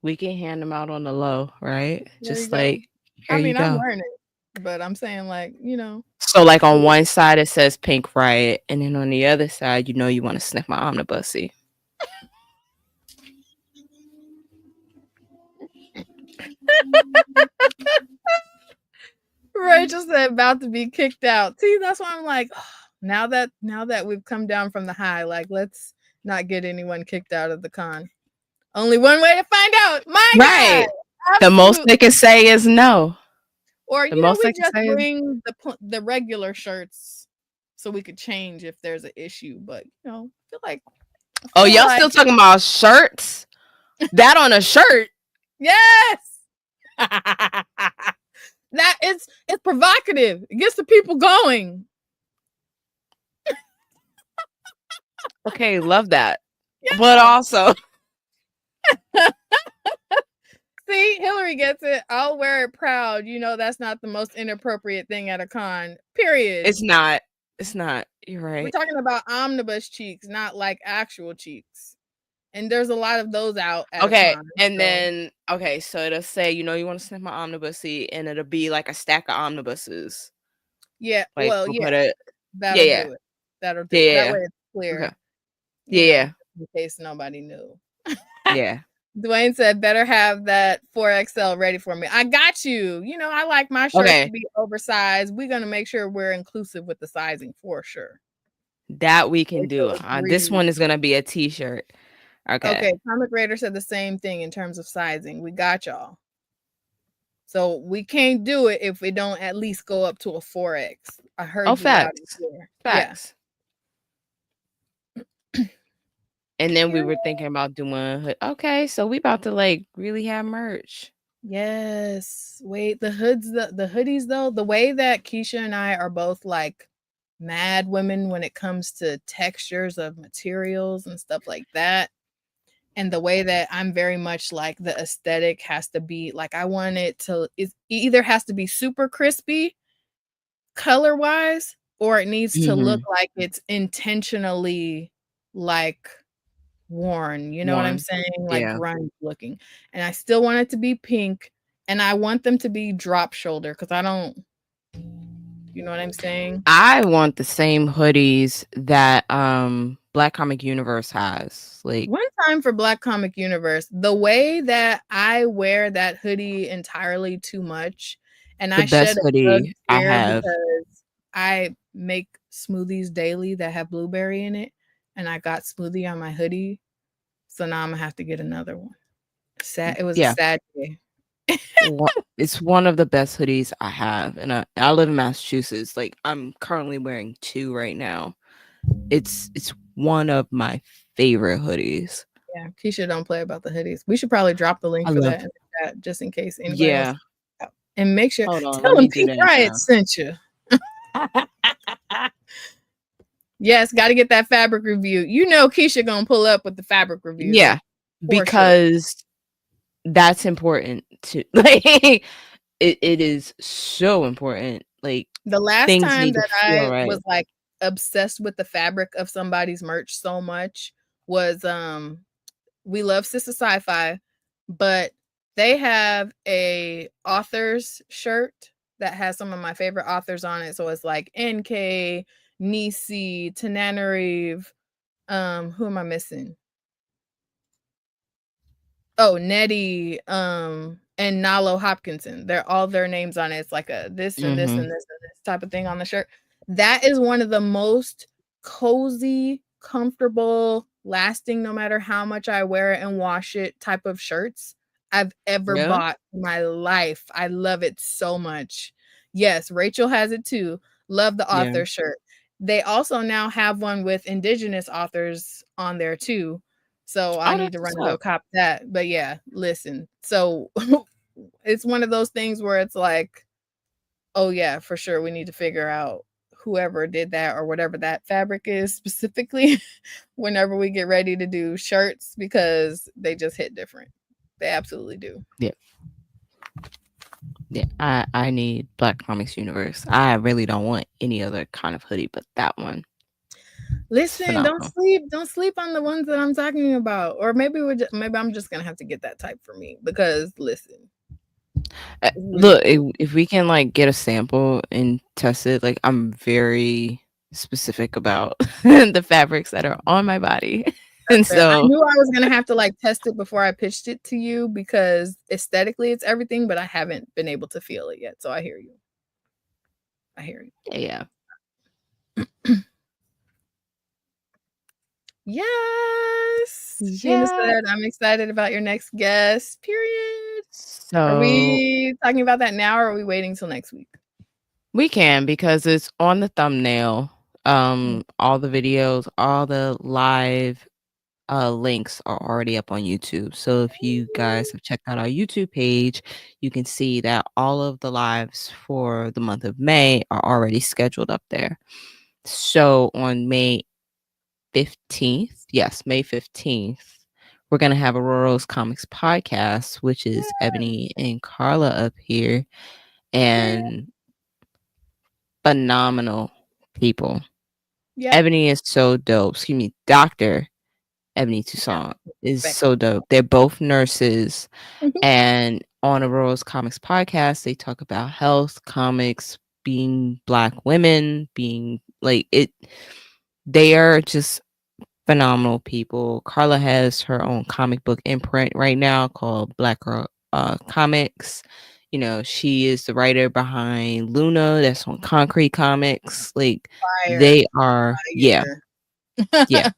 We can hand them out on the low, right? There Just you go. like I here you mean, I'm go. wearing it, but I'm saying like, So like on one side it says pink riot, and then on the other side, you want to sniff my omnibussy. Rachel said about to be kicked out. See, that's why I'm like, now that we've come down from the high, like let's not get anyone kicked out of the con. Only one way to find out. My Right. God. The most they can say is no. Or The most we they can just say is bring the regular shirts so we could change if there's an issue. But I feel like oh, y'all still talking about shirts? That on a shirt? Yes. That it's provocative. It gets the people going. Okay, love that. Yeah. But also See, Hillary gets it. I'll wear it proud. That's not the most inappropriate thing at a con. Period. it's not. It's not. You're right. We're talking about omnibus cheeks, not like actual cheeks. And there's a lot of those out at Okay, a con. and then so it'll say, you want to sniff my omnibusy, and it'll be like a stack of omnibuses. Yeah. Like Well, we'll yeah. put it. That'll Yeah. do it. That'll do it. That way it's clear. Okay. Yeah. In case nobody knew. Yeah. Dwayne said, better have that 4XL ready for me. I got you. I like my shirts to be oversized. We're going to make sure we're inclusive with the sizing for sure. That we can do. This one is going to be a t-shirt. Okay. Comic Raider said the same thing in terms of sizing. We got y'all. So we can't do it if we don't at least go up to a 4X. I Oh, heard you loud and facts. clear. Yeah. Facts. And then we Period. were thinking about doing okay, so we about to like really have merch. Yes. Wait, the hoods, the hoodies though, the way that Keisha and I are both like mad women when it comes to textures of materials and stuff like that. And the way that I'm very much like the aesthetic has to be like I want it to it either has to be super crispy color wise or it needs to look Mhm. like it's intentionally like worn, you know what I'm One. saying? Like Yeah. grunge looking. And I still want it to be pink and I want them to be drop shoulder cuz I don't, you know what I'm saying? I want the same hoodies that Black Comic Universe has. Like One time for Black Comic Universe, the way that I wear that hoodie entirely too much, and the I shed best a blood hoodie I tear have. because I make smoothies daily that have blueberry in it, and I got smoothie on my hoodie, so now I'm gonna have to get another one. Sad. It was a Yeah. sad day. It's one of the best hoodies I have, and I live in Massachusetts. Like I'm currently wearing two right now. It's one of my favorite hoodies. Yeah, Keisha don't play about the hoodies. We should probably drop the link I for love. that in the chat just in case anybody wants Yeah. to check it out. And make sure Hold on. tell Let them me do Pink that Riot now. sent you. Yes, got to get that fabric review. You know Keisha gonna pull up with the fabric review Yeah, for sure. because that's important to like. It is so important. Like The last things time need to that feel I right. was like obsessed with the fabric of somebody's merch so much was we love Sister Sci-Fi, but they have a author's shirt that has some of my favorite authors on it. So it's like NK, Nisi, Tananarive, who am I missing? Oh, Nettie, and Nalo Hopkinson. They're all their names on it. It's like a this and this and Mhm. this and this type of thing on the shirt. That is one of the most cozy, comfortable, lasting no matter how much I wear it and wash it type of shirts I've ever Yeah. bought in my life. I love it so much. Yes, Rachel has it too. Love the Yeah. author shirt. They also now have one with indigenous authors on there too. So I Oh, need that's to run what's and go up. cop that. But yeah, listen. So it's one of those things where it's like, oh yeah, for sure we need to figure out whoever did that or whatever that fabric is specifically whenever we get ready to do shirts because they just hit different. They absolutely do. Yeah. Yeah. I need Black Comics Universe. I really don't want any other kind of hoodie, but that one. It's Listen, phenomenal. don't sleep on the ones that I'm talking about. Or maybe maybe I'm just gonna have to get that type for me because listen, it's Look, ridiculous. if we can like get a sample and test it, like I'm very specific about the fabrics that are on my body. That's And fair. I so, knew I was gonna have to like test it before I pitched it to you because aesthetically it's everything, but I haven't been able to feel it yet. So I hear you. I hear you. yeah. Yes. Sheena Yeah. said, I'm excited about your next guest. Period. Are So we talking about that now or are we waiting till next week? we can because it's on the thumbnail. Mm. All the videos, all the live links are already up on YouTube. So if you guys have checked out our YouTube page, you can see that all of the lives for the month of May are already scheduled up there. So on May 15th, yes, May 15th, we're going to have Aurora's Comics podcast, which is Ebony and Carla up here, Period. and phenomenal people. Yep. Ebony is so dope. Excuse me, Dr. Ebony Yeah. Toussaint is Respect. so dope. They're both nurses. And on Aurora's Comics podcast, they talk about health, comics, being Black women, being like it. They are just phenomenal people. Carla has her own comic book imprint right now called Black Girl Comics. You know, she is the writer behind Luna, that's on Concrete Comics. Like Fire. they are, yeah, Fire. yeah.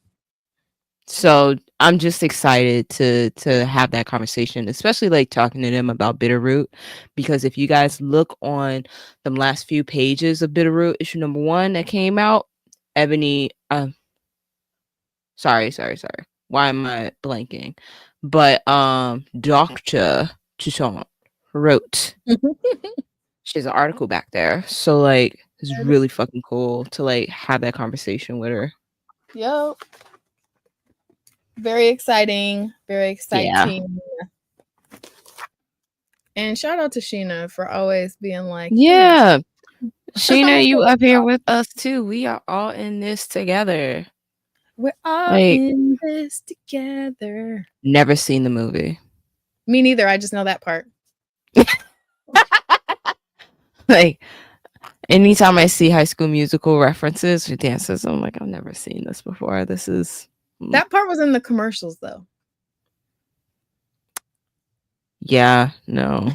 So I'm just excited to have that conversation, especially like talking to them about Bitterroot, because if you guys look on the last few pages of Bitterroot issue number 1 that came out, Ebony, sorry. Why am I blanking? But Dr. Toussaint wrote. She has an article back there. So like it's really fucking cool to like have that conversation with her. Yep. Very exciting. Very Yeah. exciting. And shout out to Sheena for always being like, Yeah. I'm Sheena, you up here with us too. We are all in this together. We're all Like, in this together. never seen the movie. Me neither. I just know that part. Like, anytime I see High School Musical references or dances, I'm like, I've never seen this before. This is that part was in the commercials though. Yeah, no.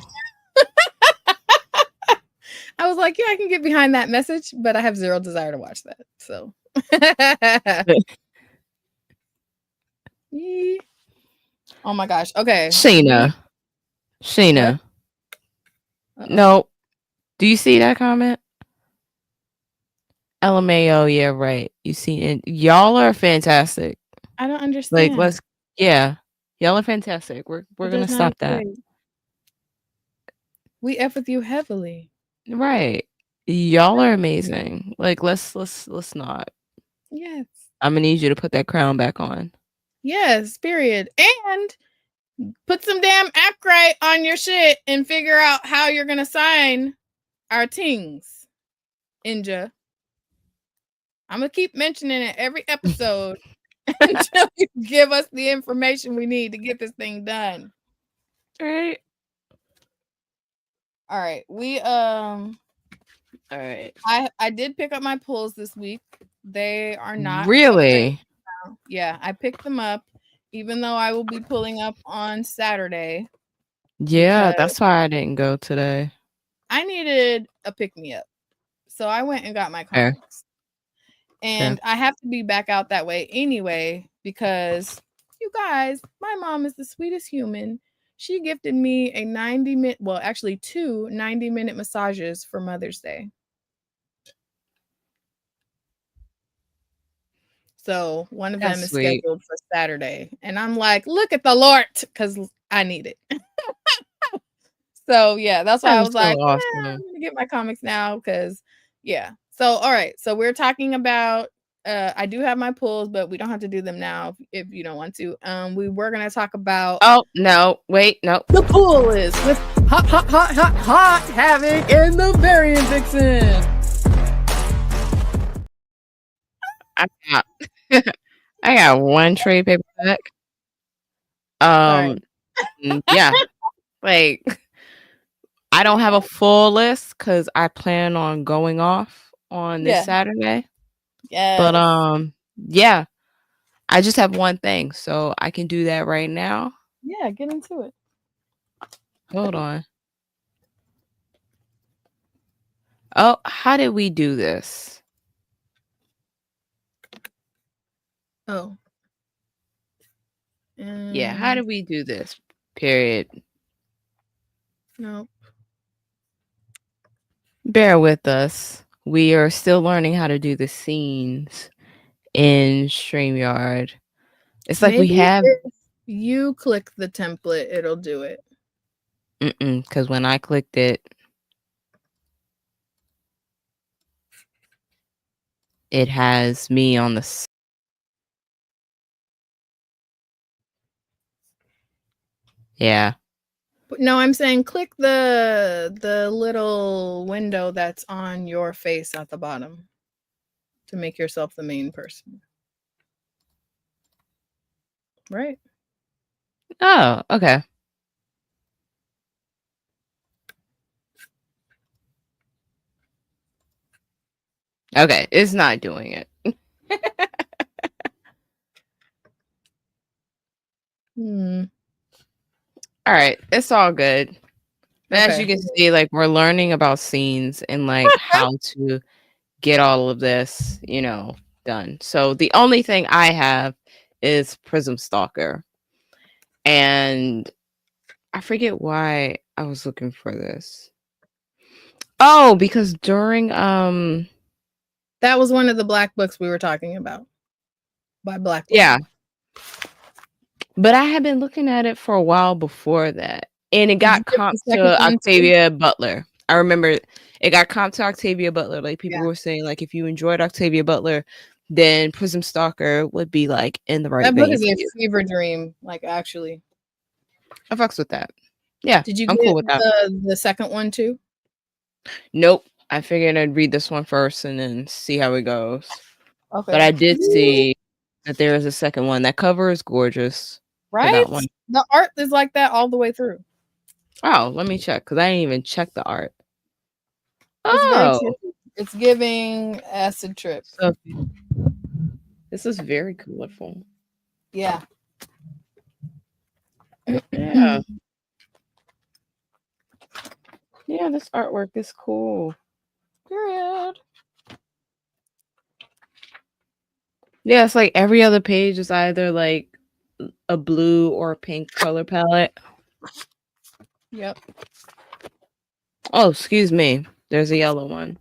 I was like, yeah, I can get behind that message, but I have zero desire to watch that. So oh my gosh. Okay. Sheena. No. Do you see that comment? LMAO, yeah, right. You see it. Y'all are fantastic. I don't Like, understand. y'all are fantastic. We're gonna stop that. We F with you heavily. Right. Y'all are amazing. Like, let's not. Yes. I'm gonna need you to put that crown back on. Yes, period. And put some damn Ackrite on your shit and figure out how you're gonna sign our tings. Inja. I'm gonna keep mentioning it every episode until you give us the information we need to get this thing done. Right. All right. All right. I did pick up my pulls this week. They are not really. Yeah, I picked them up, even though I will be pulling up on Saturday. Yeah, that's why I didn't go today. I needed a pick-me-up. So I went and got my comics. And I have to be back out that way anyway, because you guys, my mom is the sweetest human. She gifted me a 90-minute, well, actually 2 90-minute massages for Mother's Day. So one of them is scheduled for Saturday. And I'm like, look at the Lord, because I need it. So yeah, that's why I was like, awesome. I'm gonna get my comics now, because yeah. So all right. So we're talking about I do have my pulls, but we don't have to do them now if you don't want to. We were gonna talk about no, wait, no. The pull is with hot Havoc and the Variant Vixen. I got one trade paperback. Yeah. Like, I don't have a full list because I plan on going off on this Saturday. Yeah. But yeah. I just have one thing, so I can do that right now. Yeah, get into it. Hold on. Oh, how did we do this? Oh. Yeah, how did we do this? Period. Nope. Bear with us. We are still learning how to do the scenes in StreamYard. It's like we have. If you click the template, it'll do it. Because when I clicked it, it has me on the. Yeah. No, I'm saying click the little window that's on your face at the bottom to make yourself the main person. Right. Oh, okay. Okay, it's not doing it. All right, it's all good. But as you can see, like, we're learning about scenes and like how to get all of this, done. So the only thing I have is Prism Stalker. And I forget why I was looking for this. Oh, because during That was one of the black books we were talking about by black yeah, women. but I had been looking at it for a while before that. And it Did you got get the comped second to one too? Octavia Butler. I remember it got comped to Octavia Butler. Like people Yeah. were saying, like if you enjoyed Octavia Butler, then Prism Stalker would be like in the right That book vein is for a you. fever dream, like actually. I fucks with that. Yeah, Did you I'm cool get with that. the second one too? Nope. I figured I'd read this one first and then see how it goes. But Okay. I did see that there is a second one. That cover is gorgeous for Right? that one. The art is like that all the way through. Oh, let me check because I didn't even check the art. It's very Oh, trippy. It's giving acid trip. so this is very colorful. Yeah. Yeah. Yeah, this artwork is cool. Period. Yeah, it's like every other page is either like a blue or a pink color palette. Yep. Oh, excuse me. There's a yellow one.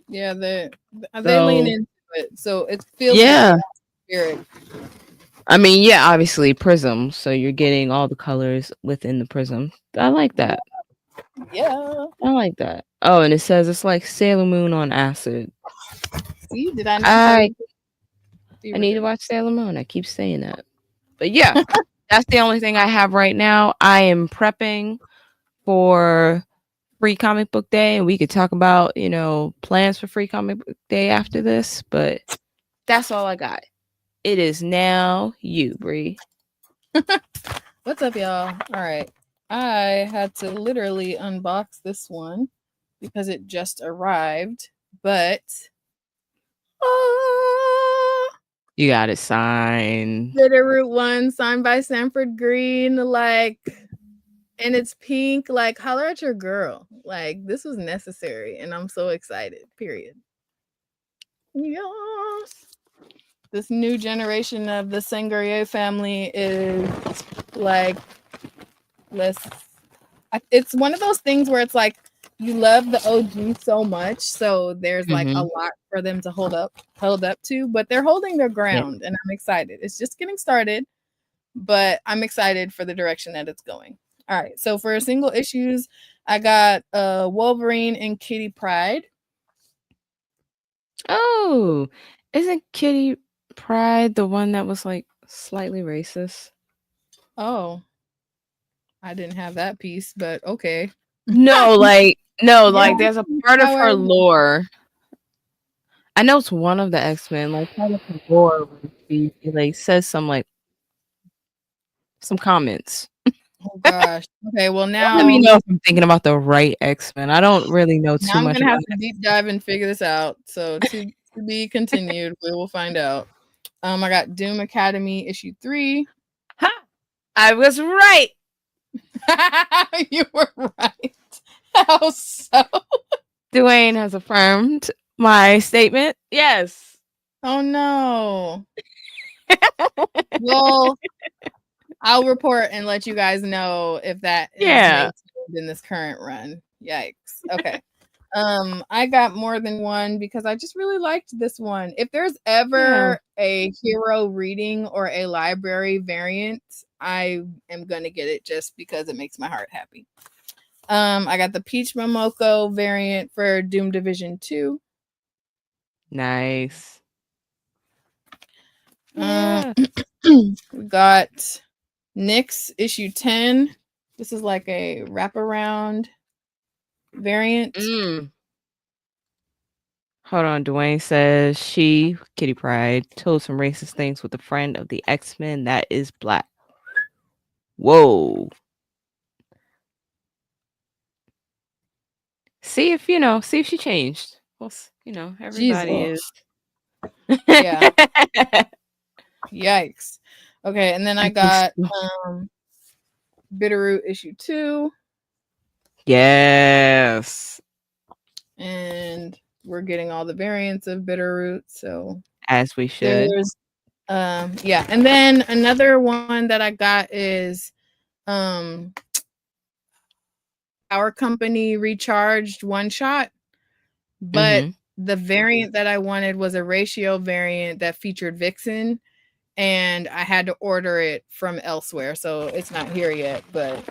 Yeah, they lean So, into it, so it feels yeah. very atmospheric. I mean, yeah, obviously prism. So you're getting all the colors within the prism. I like that. Yeah. I like that. Oh, and it says it's like Sailor Moon on acid. See, did I not tell I you? I need to watch Sailor Moon. I keep saying that. But yeah, that's the only thing I have right now. I am prepping for Free Comic Book Day, and we could talk about, plans for Free Comic Book Day after this, but that's all I got. It is now you, Bree. What's up, y'all? All right. I had to literally unbox this one because it just arrived, but You got it signed. Bitterroot one signed by Sanford Green, like, and it's pink. Like, holler at your girl. Like, this was necessary, and I'm so excited. Period. Yes. This new generation of the Sangria family is like, let's. It's one of those things where it's like you love the OG so much, so there's like a lot for them to hold up to, but they're holding their ground, and I'm excited. It's just getting started, but I'm excited for the direction that it's going. All right, so for single issues, I got Wolverine and Kitty Pryde. Oh, isn't Kitty Pryde the one that was like slightly racist? Oh, I didn't have that piece, but okay. No, like Yeah, there's a part of her however, lore. I know it's one of the X-Men, like part of her lore where she like says some comments. oh gosh. Okay, well Don't let me now know if I'm thinking about the right X-Men. I don't really know now too I'm much gonna have about to deep dive and figure this out. So to be continued. We will find out. I got Doom Academy issue 3. Ha! I was right. You were right. How so? Dwayne has affirmed my statement. Yes. Oh no. Well, I'll report and let you guys know if that is Yeah. maintained in this current run. Yikes. Okay. I got more than one because I just really liked this one. If there's ever a hero reading or a library variant, I am gonna get it just because it makes my heart happy. I got the Peach Momoko variant for Doom Division 2. Nice. We got Nyx issue 10. This is like a wraparound variant. Hold on. Dwayne says she, Kitty Pryde, told some racist things with a friend of the X-Men that is black. Whoa. See if she changed. Well, everybody is. Jesus. Yeah. Yikes. Okay, and then I got Bitterroot issue 2. Yes. And we're getting all the variants of Bitterroot. So As we should. Yeah, and then another one that I got is um Power Company Recharged One Shot, but Mhm. the variant that I wanted was a ratio variant that featured Vixen, and I had to order it from elsewhere, so it's not here yet, but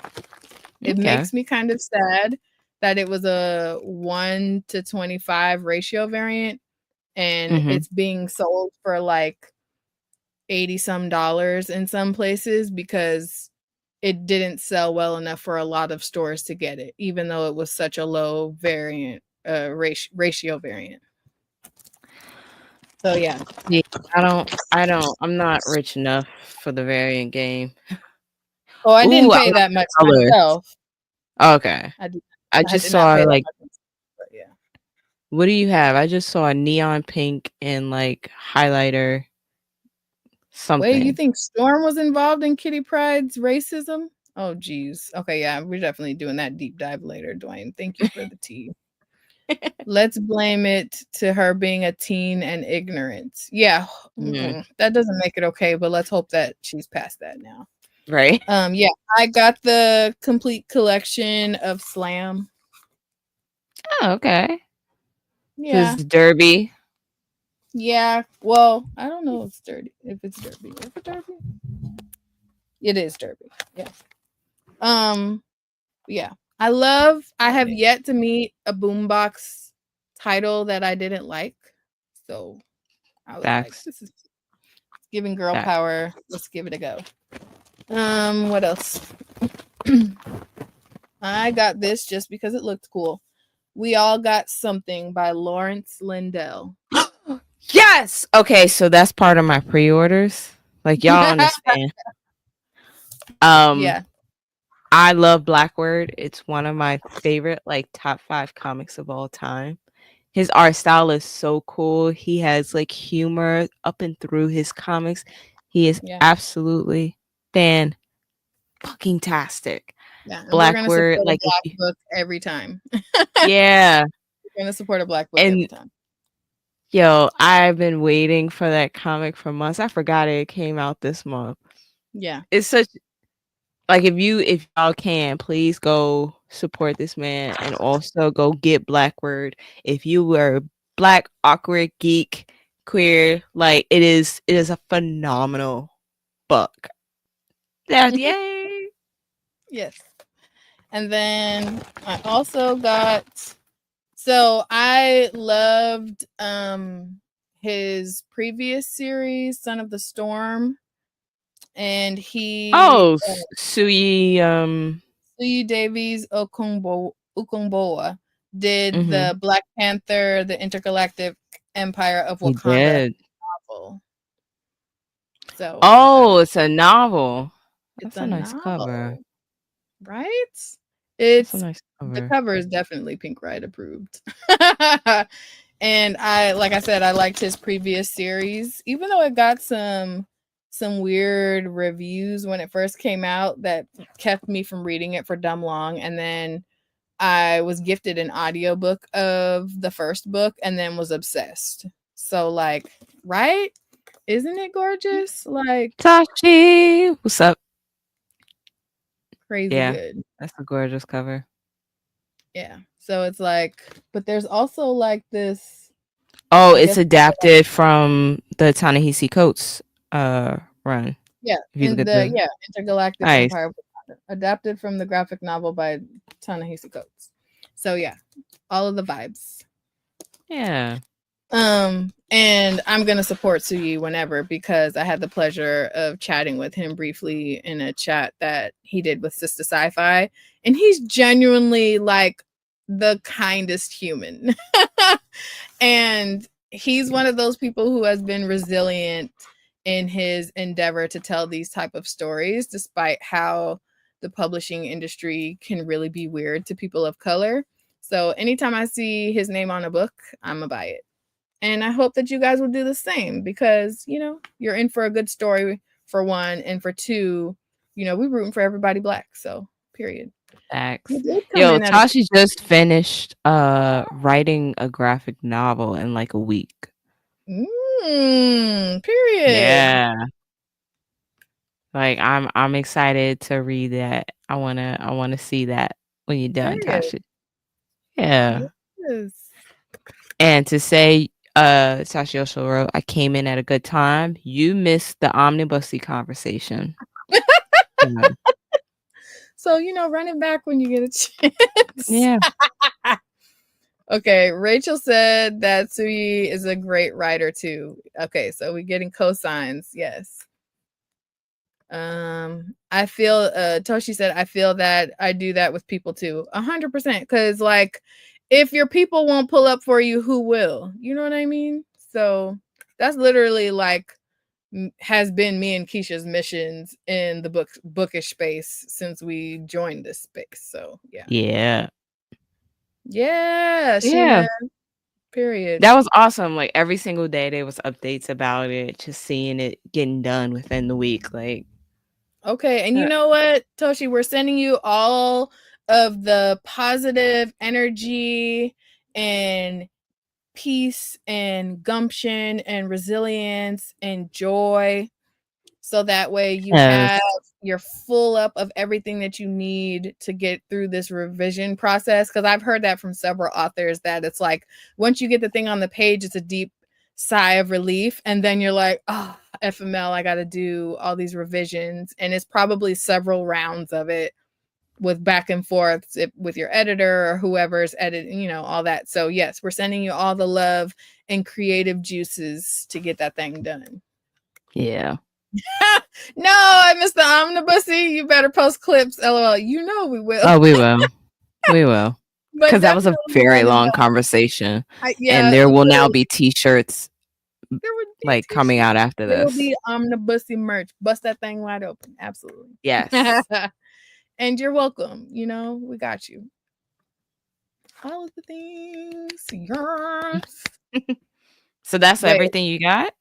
it Okay. makes me kind of sad that it was a 1 to 25 ratio variant and Mhm. it's being sold for like 80 some dollars in some places because it didn't sell well enough for a lot of stores to get it, even though it was such a low variant, ratio variant. So yeah. Yeah, I'm not rich enough for the variant game. Oh, I Ooh, didn't I pay like that the much colors. myself. Okay. I did, I I just did not saw, pay that like, much, but yeah. what do you have? I just saw a neon pink and, like, highlighter Wait, you something. think Storm was involved in Kitty Pryde's racism? Oh, geez. Okay, yeah, we're definitely doing that deep dive later, Dwayne. Thank you for the tea. Let's blame it to her being a teen and ignorant. Yeah, Mm, that doesn't make it okay, but let's hope that she's past that now. right? Yeah, I got the complete collection of Slam. Oh, okay. This Yeah, derby. yeah. Well, I don't know if it's dirty. If it's Derby, is it Derby? It is Derby. Yeah. Um. Yeah. I have yet to meet a boombox title that I didn't like. So I was like, Facts. this is giving girl Facts. power. Let's give it a go. What else? I got this just because it looked cool. We All Got Something by Lawrence Lindell. Yes! Okay, so that's part of my pre-orders. Like, y'all understand. Um, Yeah. I love Blackword. It's one of my favorite, like, top 5 comics of all time. His art style is so cool. He has, like, humor up and through his comics. He is Yeah. absolutely fan fucking tastic. Yeah. And we're gonna Blackword, support a like, if black you book every time. yeah, We're gonna support a black book every and time. yo, I've been waiting for that comic for months. I forgot it came out this month. Yeah. It's such like, if y'all can, please go support this man and also go get Blackword. If you were black, awkward, geek, queer, like, it is a phenomenal book. Yeah, yay! Yes. And then I also got, so I loved his previous series, Son of the Storm, and he Oh, Sui, Suyi Davies Okungboa did mhm, the Black Panther, the Intergalactic Empire of he Wakanda did. novel. So Oh, it's a novel. it's That's a a nice cover. novel, right? That's a It's nice the cover. cover is definitely Pink Ride approved. And I, like I said, I liked his previous series, even though it got some weird reviews when it first came out that kept me from reading it for dumb long. And then I was gifted an audiobook of the first book and then was obsessed. So like, right? Isn't it gorgeous? Like Tashi, what's up? crazy Yeah, good. that's a gorgeous cover. Yeah. So it's like, but there's also like this, Oh, I it's guess, adapted from the Ta-Nehisi Coates, run. yeah, If you look in at the the Intergalactic nice. Empire of Wakanda, adapted from the graphic novel by Ta-Nehisi Coates. So yeah, all of the vibes. Yeah. And I'm gonna support Suyi whenever because I had the pleasure of chatting with him briefly in a chat that he did with Sister Sci-Fi, and he's genuinely like the kindest human. And he's one of those people who has been resilient in his endeavor to tell these type of stories despite how the publishing industry can really be weird to people of color. So anytime I see his name on a book, I'm gonna buy it. And I hope that you guys will do the same because, you're in for a good story for one. And for two, we're rooting for everybody black. So, period. You Facts. did come Yo, in at a Tashi just finished writing a graphic novel in like a week. mm, Period. Yeah. Like I'm excited to read that. I wanna see that when you're done, Period. Tasha. Yeah. Yes. And to say, Tasha also wrote, I came in at a good time. You missed the omnibusy conversation. Yeah. So, run it back when you get a chance. Yeah. Okay, Rachel said that Suyi is a great writer too. Okay, so we're getting cosigns. Yes. I feel Toshi said I feel that I do that with people too. 100%. Because like if your people won't pull up for you, who will? You know what I mean? So that's literally like has been me and Keisha's missions in the bookish space since we joined this space. So yeah. Yeah. Yeah, Yeah. Sheena. Period. That was awesome. Like every single day there was updates about it, just seeing it getting done within the week. Like Okay, and you know what, Toshi, we're sending you all of the positive energy and peace and gumption and resilience and joy. So that way you have you're full up of everything that you need to get through this revision process. Because I've heard that from several authors that it's like once you get the thing on the page, it's a deep sigh of relief. And then you're like, oh, FML, I got to do all these revisions. And it's probably several rounds of it with back and forth with your editor or whoever's editing, all that. So yes, we're sending you all the love and creative juices to get that thing done. Yeah. No, I missed the omnibusy. You better post clips, lol. You know we will. Oh, we will. We will. Because that was a very long back. conversation. Yeah, and there will now be t-shirts there would be like coming out after There will this. be omnibusy merch. Bust that thing wide open. Absolutely. Yes. And you're welcome. We got you. All of the things. Yes. So that's Wait. everything you got?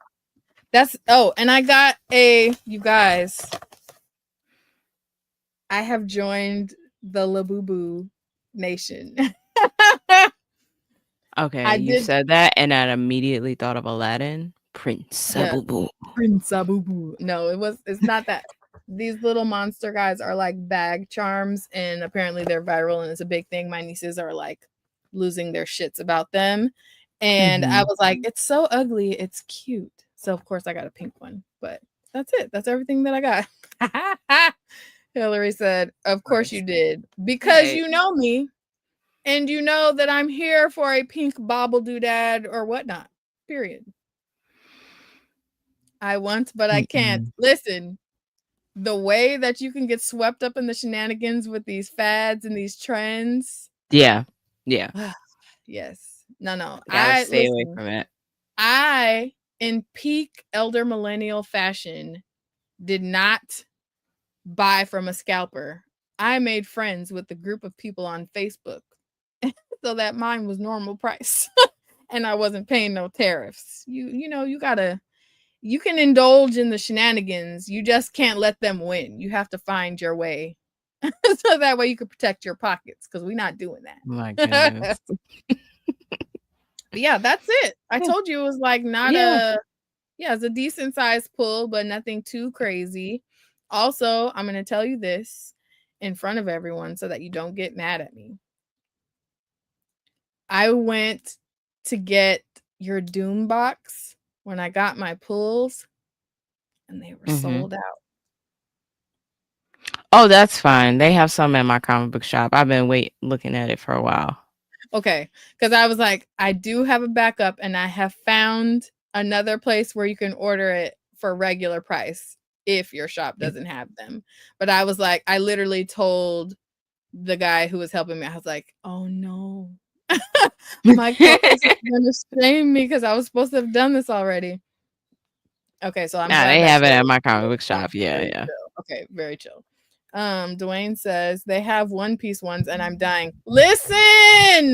And I got you guys. I have joined the Labubu Nation. Okay, you said that, and I immediately thought of Aladdin. Prince Abubu. Prince Abubu. No, it's not that. These little monster guys are like bag charms, and apparently they're viral, and it's a big thing. My nieces are like losing their shits about them. And I was like, it's so ugly, it's cute. So of course I got a pink one, but that's it. That's everything that I got. Hillary said, of course you did. Because you know me. And you know that I'm here for a pink bobble doodad or whatnot. Period. I want, but I can't. Listen, the way that you can get swept up in the shenanigans with these fads and these trends. Yeah. Yeah. Yes. No. I stay away from it. I, in peak elder millennial fashion, did not buy from a scalper. I made friends with a group of people on Facebook so that mine was normal price and I wasn't paying no tariffs. You can indulge in the shenanigans. You just can't let them win. You have to find your way. So that way you can protect your pockets because we're not doing that. My goodness. But yeah, that's it. I told you it was like it's a decent sized pull, but nothing too crazy. Also, I'm going to tell you this in front of everyone so that you don't get mad at me. I went to get your Doom box when I got my pulls and they were sold out. Oh, that's fine. They have some at my comic book shop. I've been looking at it for a while. Okay, because I was like, I do have a backup and I have found another place where you can order it for regular price if your shop doesn't have them. But I was like, I literally told the guy who was helping me, I was like, oh no. My co-host is gonna shame me because I was supposed to have done this already. Okay, so I'm glad they have it at my comic book shop. Yeah. chill. Okay, very chill. Dwayne says they have One Piece ones and I'm dying. Listen,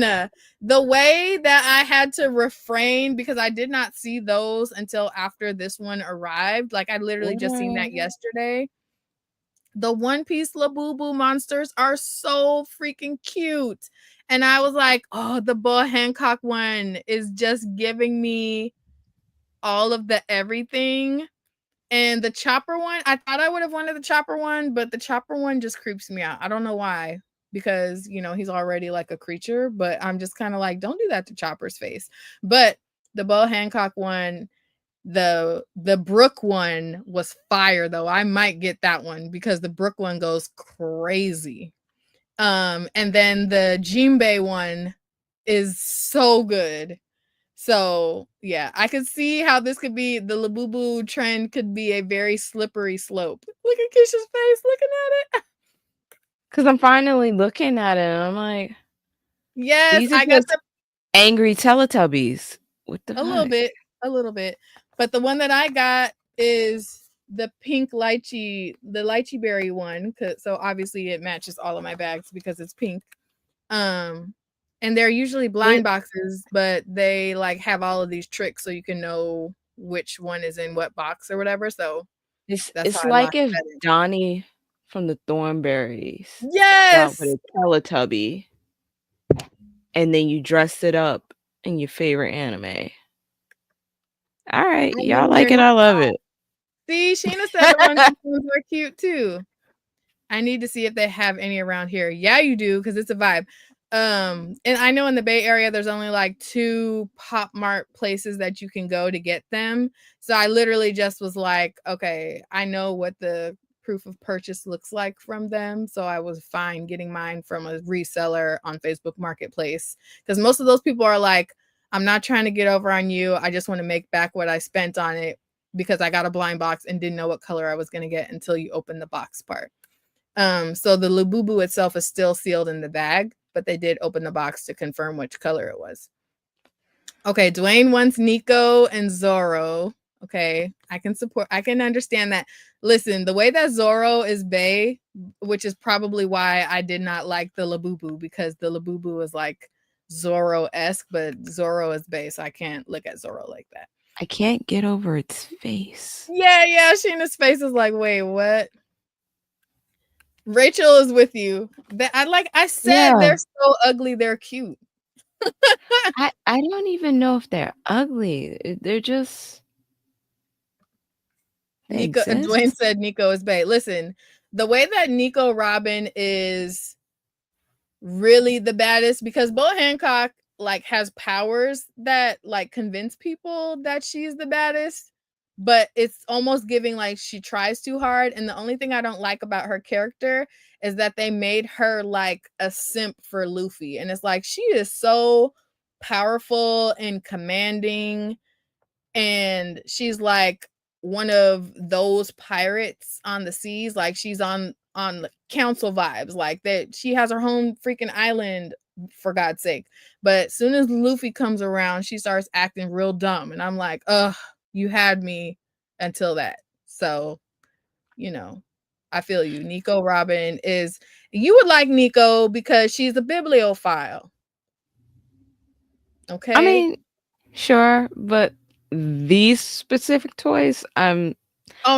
the way that I had to refrain because I did not see those until after this one arrived. Like I literally just seen that yesterday. The One Piece Labubu monsters are so freaking cute. And I was like, oh, the Boa Hancock one is just giving me all of the everything. And the chopper one, I thought I would have wanted the chopper one, but the chopper one just creeps me out. I don't know why. Because, he's already like a creature, but I'm just kind of like, don't do that to Chopper's face. But the Bo Hancock one, the Brook one was fire though. I might get that one because the Brook one goes crazy. And then the Jinbei one is so good. So yeah, I could see how this could be the Labubu trend could be a very slippery slope. Look at Keisha's face looking at it. Because I'm finally looking at it and I'm like, Yes, these are I got just angry Teletubbies. What the a little fuck? bit, a little bit. But the one that I got is the pink lychee, the lychee berry one. So obviously it matches all of my bags because it's pink. And they're usually blind boxes, but they like have all of these tricks so you can know which one is in what box or whatever. So that's how It's I like locked if that in. Donnie from the Thornberries got with Yes. a Teletubby and then you dressed it up in your favorite anime. All right, I y'all mean, like you're it, not I love wrong. it. See, Sheena said the ones are cute too. I need to see if they have any around here. Yeah, you do, because it's a vibe. And I know in the Bay Area there's only like 2 Pop Mart places that you can go to get them. So I literally just was like, okay, I know what the proof of purchase looks like from them. So I was fine getting mine from a reseller on Facebook Marketplace. Because most of those people are like, I'm not trying to get over on you. I just want to make back what I spent on it because I got a blind box and didn't know what color I was going to get until you open the box part. So the Labubu itself is still sealed in the bag, but they did open the box to confirm which color it was. Okay, Dwayne wants Nico and Zoro. Okay, I can understand that. Listen, the way that Zoro is bae, which is probably why I did not like the Labubu, because the Labubu is like Zoro-esque, but Zoro is bae, so I can't look at Zoro like that. I can't get over its face. Yeah, Sheena's face is like, wait, what? Rachel is with you. I said Yeah. they're so ugly, they're cute. I don't even know if they're ugly. They're just they Nico Dwayne exist. said Nico is bae. Listen, the way that Nico Robin is really the baddest, because Bo Hancock like has powers that like convince people that she's the baddest, but it's almost giving like she tries too hard. And the only thing I don't like about her character is that they made her like a simp for Luffy, and it's like she is so powerful and commanding, and she's like one of those pirates on the seas. Like she's on council vibes, like that she has her own freaking island, for God's sake. But as soon as Luffy comes around, she starts acting real dumb, and I'm like, ugh, you had me until that. So I feel you. Nico Robin is, you would like Nico because she's a bibliophile. I Okay. mean, sure, but these specific toys, Oh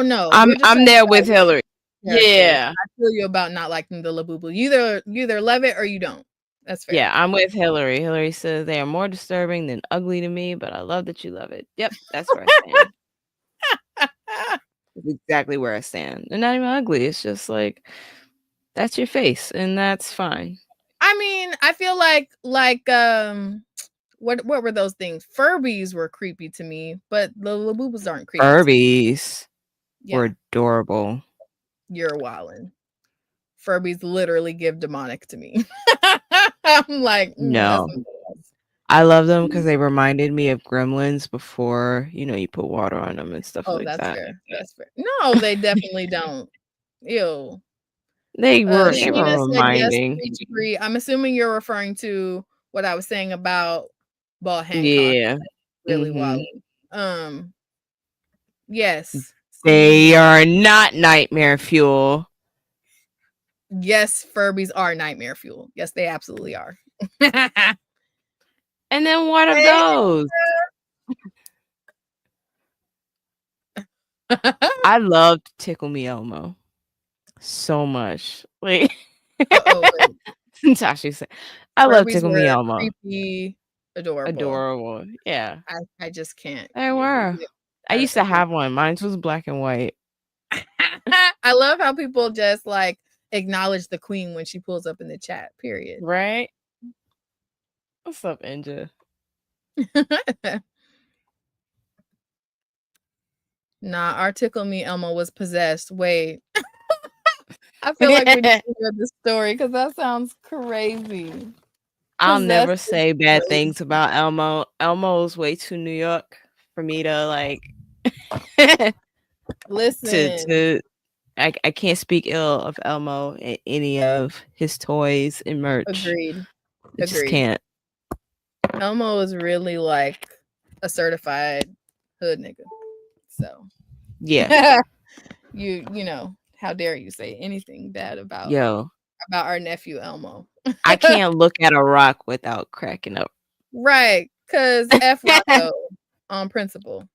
no, we're just I'm talking there with about Hillary. character. Yeah. I feel you about not liking the Labubu. You either love it or you don't. That's fair. Yeah, I'm with Hillary. Hillary says they are more disturbing than ugly to me, but I love that you love it. Yep, that's where I stand. That's exactly where I stand. They're not even ugly. It's just like that's your face, and that's fine. I mean, I feel like what were those things? Furbies were creepy to me, but the Labubus aren't creepy to me. Furbies Yeah, were adorable. you're wildin'. Furbies literally give demonic to me. I'm like, that's No. I love them because they reminded me of gremlins before, you put water on them and stuff oh, like that's that. fair. That's fair. No, they definitely don't. Ew. They were Sheena said yes, reminding. preach agree. I'm assuming you're referring to what I was saying about Ball Hancock. Yeah. Really Mhm. wild. Yes. They See, are not nightmare fuel. yes, Furbies are nightmare fuel. Yes, they absolutely are. And then what of Hey. those? I loved Tickle Me Elmo so much. Like Uh-oh, wait. Tashi said, I love Furbies Tickle Me were Elmo. creepy. adorable. Adorable. Yeah. I just can't. They were. I used to have one. Mine was black and white. I love how people just like acknowledge the queen when she pulls up in the chat, period. Right? What's up, Inja? Nah, our Tickle Me Elmo was possessed. Wait. I feel like we need to hear the story because that sounds crazy. I'll never Possessed is say bad crazy. things about Elmo. Elmo's way too New York for me to like Listen, to I can't speak ill of Elmo and any of his toys and merch. agreed. I just can't. Elmo is really like a certified hood nigga. So Yeah. you know, how dare you say anything bad about our nephew Elmo? I can't look at a rock without cracking up. Right, because F Rocco on principle.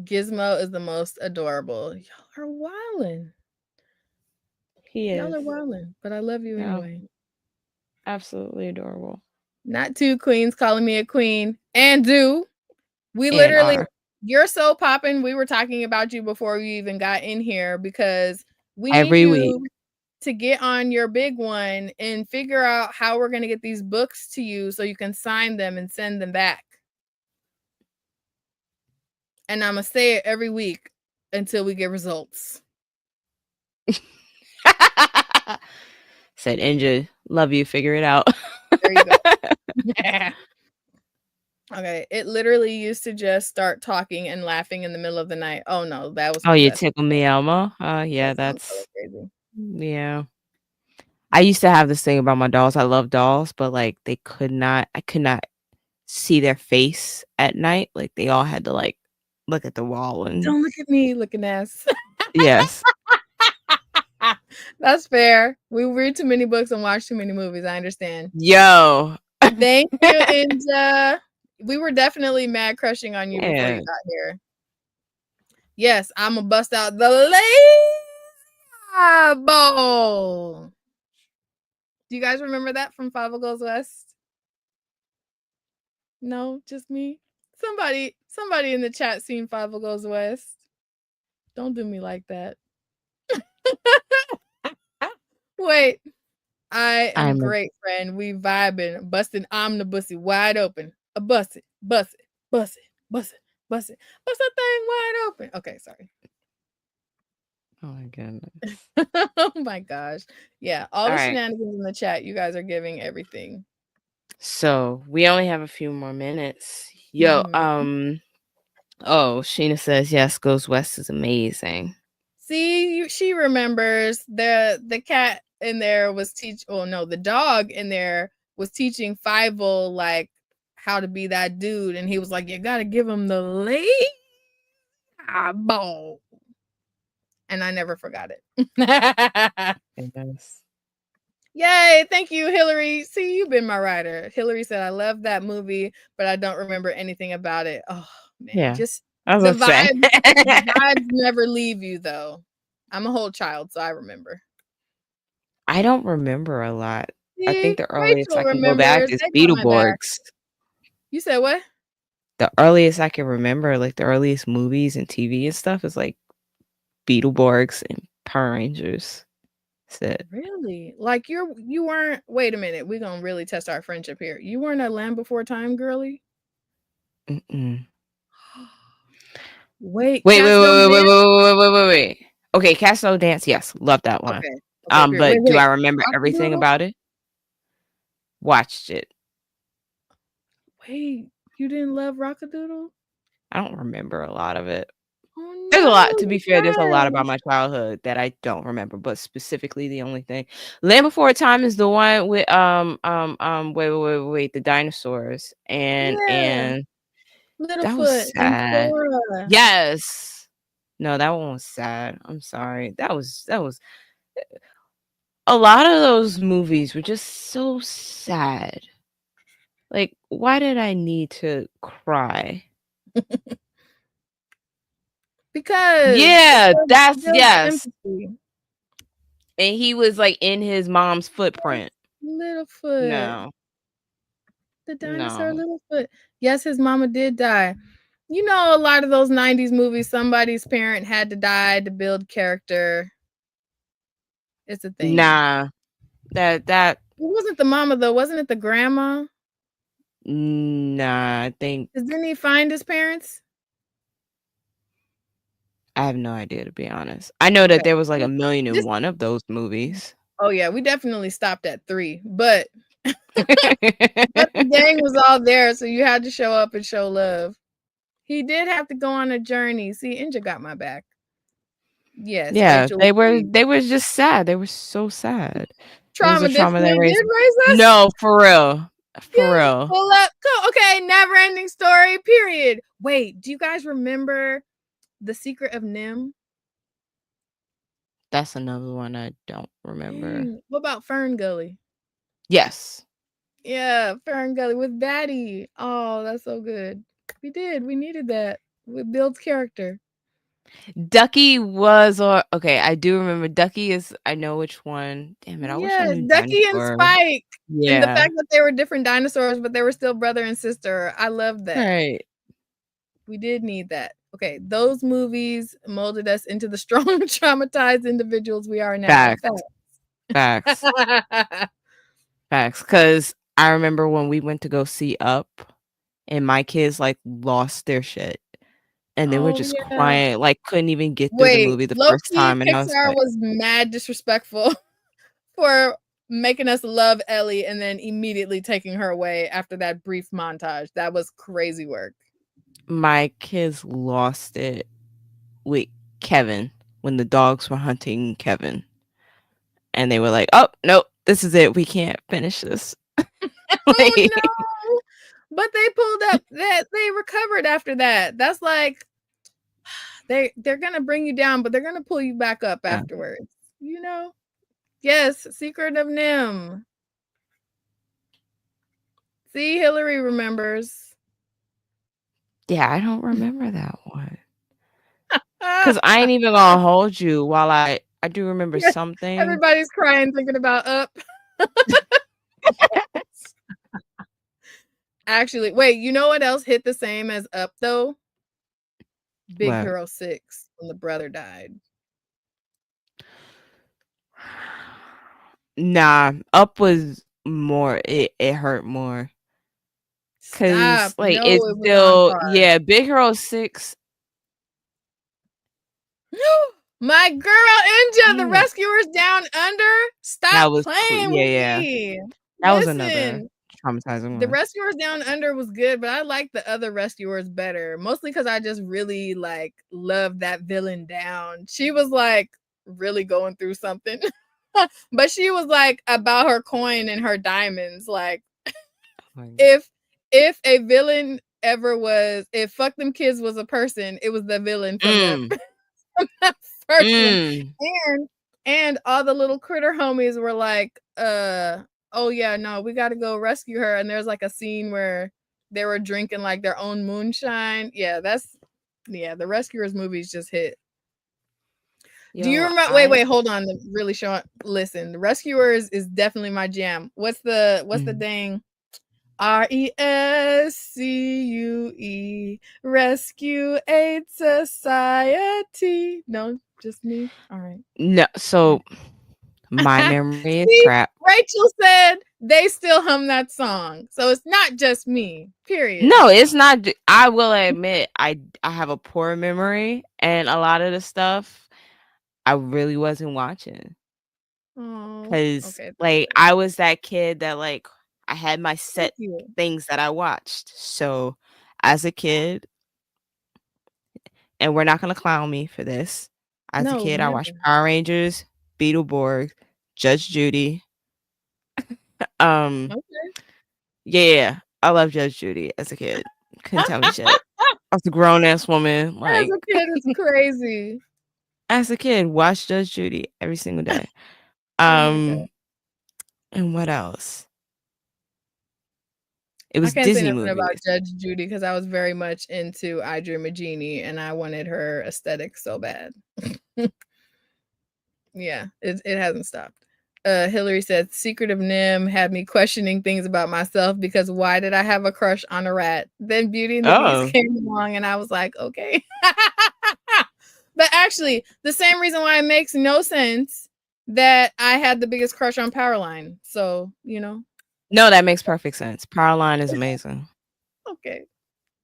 Gizmo is the most adorable. Y'all are wildin'. He is. Y'all are wildin', but I love you anyway. Absolutely adorable. Not two queens calling me a queen. And we And literally you're so popping. We were talking about you before we even got in here because we need you to get on your big one and figure out how we're going to get these books to you so you can sign them and send them back. And I'm going to say it every week until we get results. Said Inja, love you, figure it out. There you go. Yeah. Okay, it literally used to just start talking and laughing in the middle of the night. Oh no, that was you Tickle Me Elmo? Yeah, that's crazy. Yeah. I used to have this thing about my dolls. I love dolls, but like I could not see their face at night. Like they all had to like look at the wall and don't look at me looking ass. Yes. That's fair. We read too many books and watch too many movies. I understand. Yo. Thank you, Inja. We were definitely mad crushing on you before you got here. Yes, I'm gonna bust out the lazy ball. Do you guys remember that from Five Goes West? No, just me. Somebody in the chat seen Five Goes West. Don't do me like that. Wait. I am great, friend. We vibing, busting omnibussy wide open. A bust it, bust it, bust it, bust it, bust it, bust that thing wide open. Okay, sorry. Oh my goodness. Oh my gosh. Yeah, all the shenanigans in the chat. You guys are giving everything. So we only have a few more minutes. Yo, oh, Sheena says yes, Goes West is amazing. See, she remembers the cat in there was the dog in there was teaching Fievel like how to be that dude, and he was like, you gotta give him the lazy ball. And I never forgot it. Yes. Yay, thank you, Hillary. See, you've been my writer. Hillary said, I love that movie, but I don't remember anything about it. Oh, man. Just the vibes never leave you, though. I'm a whole child, so I remember. I don't remember a lot. See, I think the earliest Rachel I can go back is Beetleborgs. You said what? The earliest I can remember, like the earliest movies and TV and stuff, is like Beetleborgs and Power Rangers. Really? Like you weren't. Wait a minute. We're gonna really test our friendship here. You weren't a Land Before Time girly? Wait. Wait. Okay, Cats No Dance. Yes, love that one. Okay. But do I remember everything about it? Watched it. Wait, you didn't love Rockadoodle? I don't remember a lot of it. Oh, no, there's a lot. To be fair, there's a lot about my childhood that I don't remember. But specifically, the only thing, Land Before Time is the one with wait, the dinosaurs and Littlefoot that was sad. and Yes. No, that one was sad. I'm sorry. That was a lot of those movies were just so sad. Like, why did I need to cry? Because yeah, that's yes. And he was like in his mom's footprint. Littlefoot. No, The dinosaur no, Littlefoot. Yes, his mama did die. You know, a lot of those 90s movies, somebody's parent had to die to build character. It's a thing. nah. That It wasn't the mama, though. Wasn't it the grandma? nah. I think 'Cause didn't he find his parents? I have no idea, to be honest. I know that Okay. there was like a million and This one of those movies. Oh, yeah, we definitely stopped at 3, but the gang was all there, so you had to show up and show love. He did have to go on a journey. See, Inja got my back. Yes, Yeah, Rachel agreed. they were just sad. They were so sad. It was a Trauma, this trauma that they raised. did raise us? No, for real. For Yeah, real. pull up. Okay, never ending story, period. Wait, do you guys remember The Secret of Nim? That's another one I don't remember. What about Fern Gully? Yes. Yeah, Fern Gully with Batty. Oh, that's so good. We did. We needed that. It builds character. Ducky was okay, I do remember Ducky is I know which one. Damn it, I wish I Yeah, knew Ducky and dinosaur. Spike. And the Yeah. fact that they were different dinosaurs, but they were still brother and sister. I loved that. Right. We did need that. Okay, those movies molded us into the strong, traumatized individuals we are now. Facts. Facts. Facts. Because I remember when we went to go see Up, and my kids like lost their shit, and they were Oh, just yeah. crying, like couldn't even get through the Wait, movie the first low-key, time, and I was Pixar like, was mad disrespectful for making us love Ellie and then immediately taking her away after that brief montage. That was crazy work. my kids lost it with Kevin when the dogs were hunting Kevin, and they were like, "Oh no, this is it. We can't finish this." Oh, Like, no. But they pulled up that they recovered after that. That's like they're gonna bring you down, but they're gonna pull you back up yeah. afterwards. You know? Yes, Secret of Nim. See, Hillary remembers. Yeah, I don't remember that one. Cause I ain't even gonna hold you. While I do remember Yeah, something. everybody's crying thinking about Up. Actually, wait, you know what else hit the same as Up though? Big What? Hero 6 when the brother died. Nah, Up was more. It hurt more. Stop. Cause like No, it's it was on still par. yeah. Big Hero 6. My girl Inja, the Yeah, rescuers down under. that Stop was playing yeah with yeah. me. That was another Listen, traumatizing the one. rescuers down under was good, but I like the other rescuers better. Mostly because I just really like loved that villain down. She was like really going through something. But she was like about her coin and her diamonds. Like Like, if a villain ever was, if Fuck Them Kids was a person, it was the villain from that mm, first one. mm. And all the little critter homies were like, oh yeah, no, we gotta go rescue her. And there's like a scene where they were drinking like their own moonshine. Yeah, the Rescuers movies just hit. Do you Yo, remember? Wait, hold on. Really short. Listen, The Rescuers is definitely my jam. What's the mm. dang? RESCUE Rescue Aid Society. No, just me. All right. No, so my memory is See, crap. Rachel said they still hum that song. So it's not just me. Period. No, it's not. I will admit, I have a poor memory, and a lot of the stuff I really wasn't watching Oh, because, okay. like, I was that kid that like I had my Thank set you. things that I watched. So, as a kid, and we're not gonna clown me for this. As a No, kid, I watched never. Power Rangers, Beetleborg, Judge Judy. Um, Okay. yeah, I love Judge Judy as a kid. Couldn't tell me shit. I was a grown ass woman, As like a kid, it's crazy. as a kid, watch Judge Judy every single day. Oh my God. Um, and what else? It I was can't say Disney nothing about movies. Judge Judy because I was very much into I Dream of Jeannie and I wanted her aesthetic so bad. Yeah, it hasn't stopped. Hillary said, "Secret of Nim had me questioning things about myself because why did I have a crush on a rat? Then Beauty and the Beast Oh. came along, and I was like, okay." But actually, the same reason why it makes no sense that I had the biggest crush on Powerline. So No, that makes perfect sense. Powerline is amazing. okay,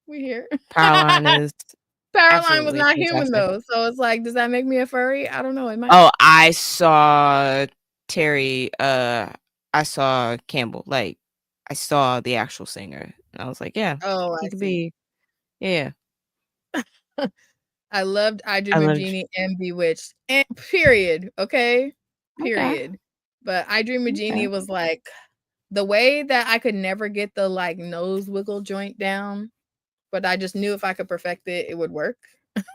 we here. Powerline is Powerline was absolutely not human fantastic. though, so it's like, does that make me a furry? I don't know. It might. Oh, I saw Terry, I saw Campbell, like, I saw the actual singer, and I was like, "Yeah, Oh, he I could see. be." Yeah. I loved I I Dream of loved. Jeannie and Bewitched. And period. Okay. Okay, Period. But I Dream of okay. Jeannie was like the way that I could never get the like nose wiggle joint down, but I just knew if I could perfect it, it would work.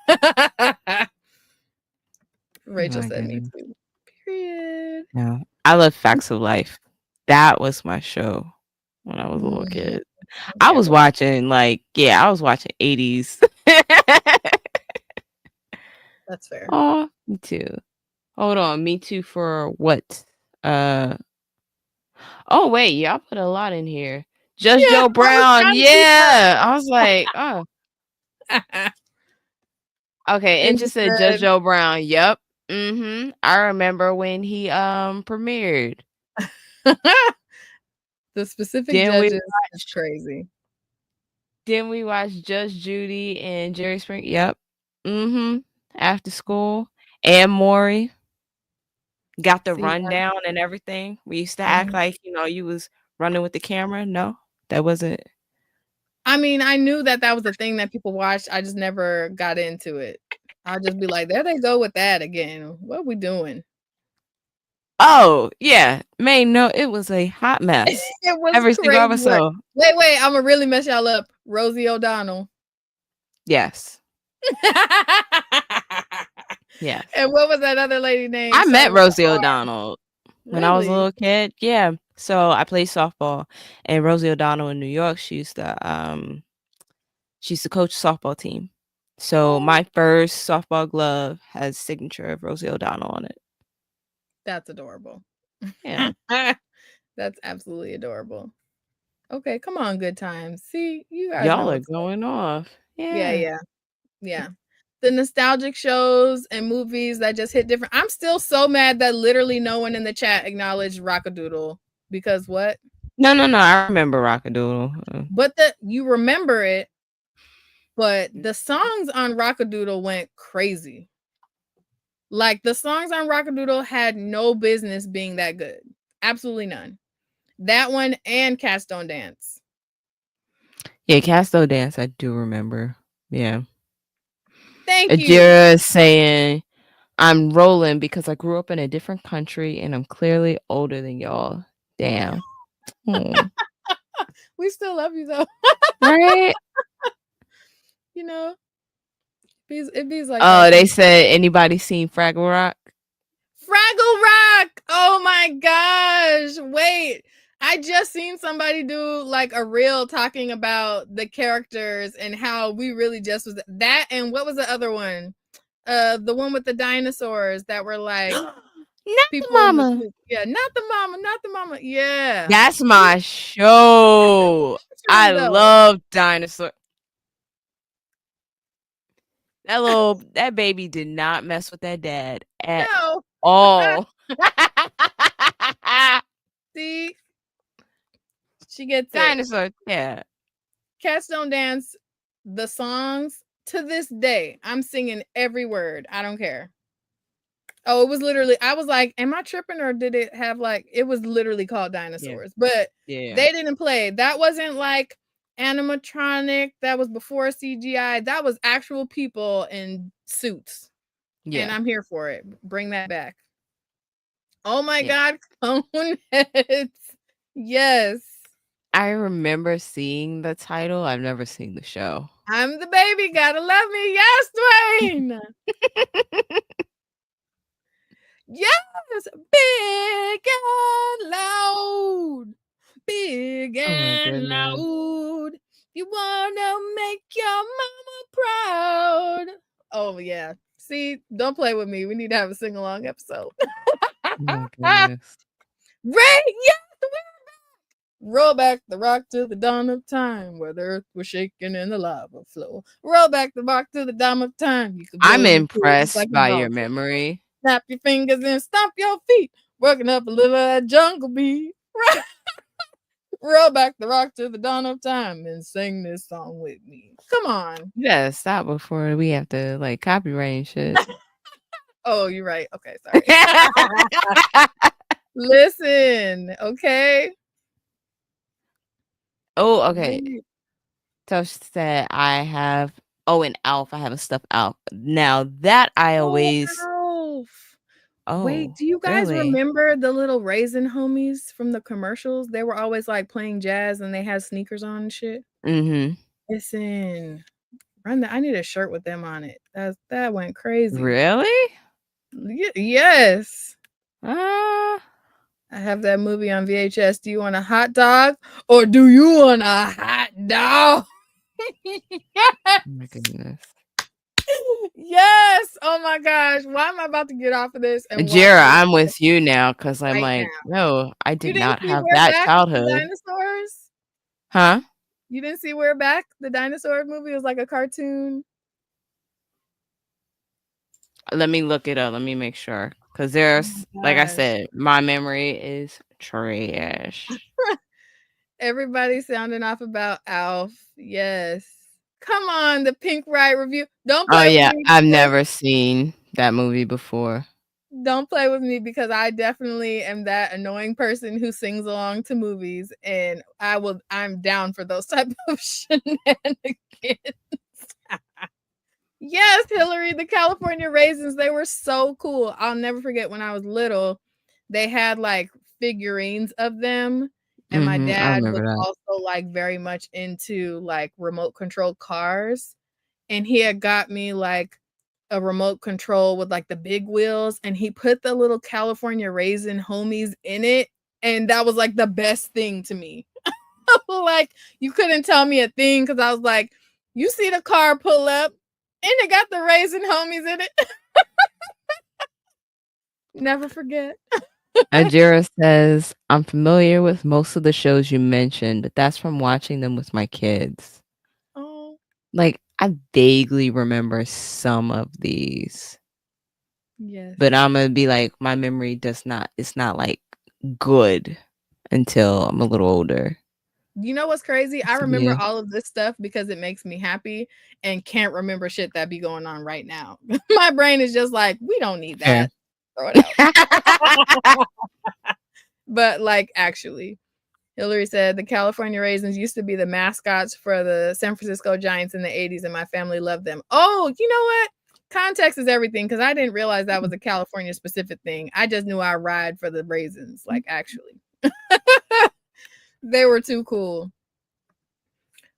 Oh Rachel my said me goodness. too. Period. Yeah. I love Facts of Life. That was my show when I was a little Mm, kid. I okay, was well, watching, like, yeah, I was watching 80s. that's fair. Oh, me too. Hold on, me too for what? Uh oh wait, y'all put a lot in here. Just Yeah, Joe I was Brown, trying to keep yeah. I was like, oh, up. okay. And And just just said Just said Joe Brown. Yep. Mm-hmm. I remember when he premiered. the specific Then we judges is watched crazy. then we watched Just Judy and Jerry Spring. Yep. Mm-hmm. After school. And Maury got the See, rundown and everything. We used to act mhm. like, you was running with the camera. No, that wasn't. I mean, I knew that that was a thing that people watched. I just never got into it. I'll just be like, there they go with that again. What we doing? Oh, yeah. Man, no, it was a hot mess. It was Every single crazy work. episode. Wait, I'ma really mess y'all up. Rosie O'Donnell. Yes. Yes. And what was that other lady name? I met Started with Rosie the R. O'Donnell when I was a Really? little kid. Yeah. So I played softball, and Rosie O'Donnell in New York, she used to coach softball team. So Oh, my first softball glove has signature of Rosie O'Donnell on it. that's adorable. Yeah. That's absolutely adorable. Okay, come on, good times. See, you guys know Y'all are what's up. going off. Yeah, Yeah. yeah. Yeah. The nostalgic shows and movies that just hit different. I'm still so mad that literally no one in the chat acknowledged Rockadoodle because what? No, no, no. I remember Rockadoodle. But you remember it, but the songs on Rockadoodle went crazy. Like the songs on Rockadoodle had no business being that good. Absolutely none. That one and Cats Don't Dance. Yeah, Casto Dance, I do remember. Yeah. Thank you. Ajira saying, I'm rolling because I grew up in a different country and I'm clearly older than y'all. Damn. Hmm. We still love you though. Right? You know, it be like that Oh, they sometimes. said, anybody seen Fraggle Rock? Fraggle Rock! Oh my gosh. Wait. I just seen somebody do like a reel talking about the characters and how we really just was that, and what was the other one? The one with the dinosaurs that were like Not the people in the mama. soup. Yeah, not the mama, not the mama. Yeah. That's my show. I Though. love dinosaur. That baby did not mess with that dad at No. all. See, she gets it. Dinosaur, yeah. Cats Don't Dance, the songs to this day, I'm singing every word. I don't care. Oh, it was literally, I was like, am I tripping or did it have like, it was literally called Yeah. Dinosaurs, but Yeah. they didn't play. That wasn't like animatronic. That was before CGI. That was actual people in suits. And Yeah. I'm here for it. Bring that back. Oh my Yeah. God, Coneheads. Yes. I remember seeing the title. I've never seen the show. I'm the baby. Gotta love me. Yes, Dwayne. Yes, big and loud. Big Oh my and goodness. loud. You wanna make your mama proud. Oh yeah. See, don't play with me. We need to have a sing-along episode. Oh my goodness. Right? Yes, roll back the rock to the dawn of time, where the earth was shaking and the lava flow. Roll back the rock to the dawn of time. You could blow I'm your kids like impressed a by your dog. memory. Snap your fingers and stomp your feet, working up a little of that jungle beat. Roll back the rock to the dawn of time and sing this song with me. Come on. You gotta stop before we have to like copyright and shit. Oh, you're right. Okay, sorry. Listen, okay? Oh, okay. Tosh said I have and Alf. I have a stuffed Alf. Now that I always Oh, Alf. Wait, oh, do you guys really? remember the little raisin homies from the commercials? They were always like playing jazz and they had sneakers on and shit. Mm-hmm. Listen, run that. I need a shirt with them on it. That went crazy. Really? Yes. Uh, I have that movie on VHS. Do you want a hot dog or do you want a hot dog? oh my goodness. Yes. Oh my gosh. Why am I about to get off of this and watch Jira, it I'm with you now because I'm right now? like, no, I You did didn't not see have We're that Back the childhood. dinosaurs? Huh? You didn't see We're Back the dinosaur movie? It was like a cartoon. Let me look it up. Let me make sure. Because Oh there's, my like I gosh. said, my memory is trash. Everybody sounding off about Alf. Yes. Come on, the Pink Riot review. Don't Oh, play with yeah. me I've because never seen that movie before. don't play with me because I definitely am that annoying person who sings along to movies and I'm down for those type of shenanigans. Yes, Hillary, the California raisins, they were so cool. I'll never forget when I was little, they had like figurines of them. And my Mm-hmm. I dad was remember that. also like very much into like remote controlled cars. And he had got me like a remote control with like the big wheels. And he put the little California raisin homies in it. And that was like the best thing to me. Like you couldn't tell me a thing because I was like, you see the car pull up and it got the raisin homies in it. Never forget. Ajira says, I'm familiar with most of the shows you mentioned, but that's from watching them with my kids. Oh, Like, I vaguely remember some of these, yes. but I'm gonna be like, my memory it's not like good until I'm a little older. You know what's crazy? I So, remember yeah. all of this stuff because it makes me happy and can't remember shit that be going on right now. My brain is just like, we don't need Fair. that. Throw it out. But like actually, Hillary said the California Raisins used to be the mascots for the San Francisco Giants in the 80s, and my family loved them. Oh, you know what? Context is everything because I didn't realize that was a California specific thing. I just knew I ride for the raisins, like actually. They were too cool.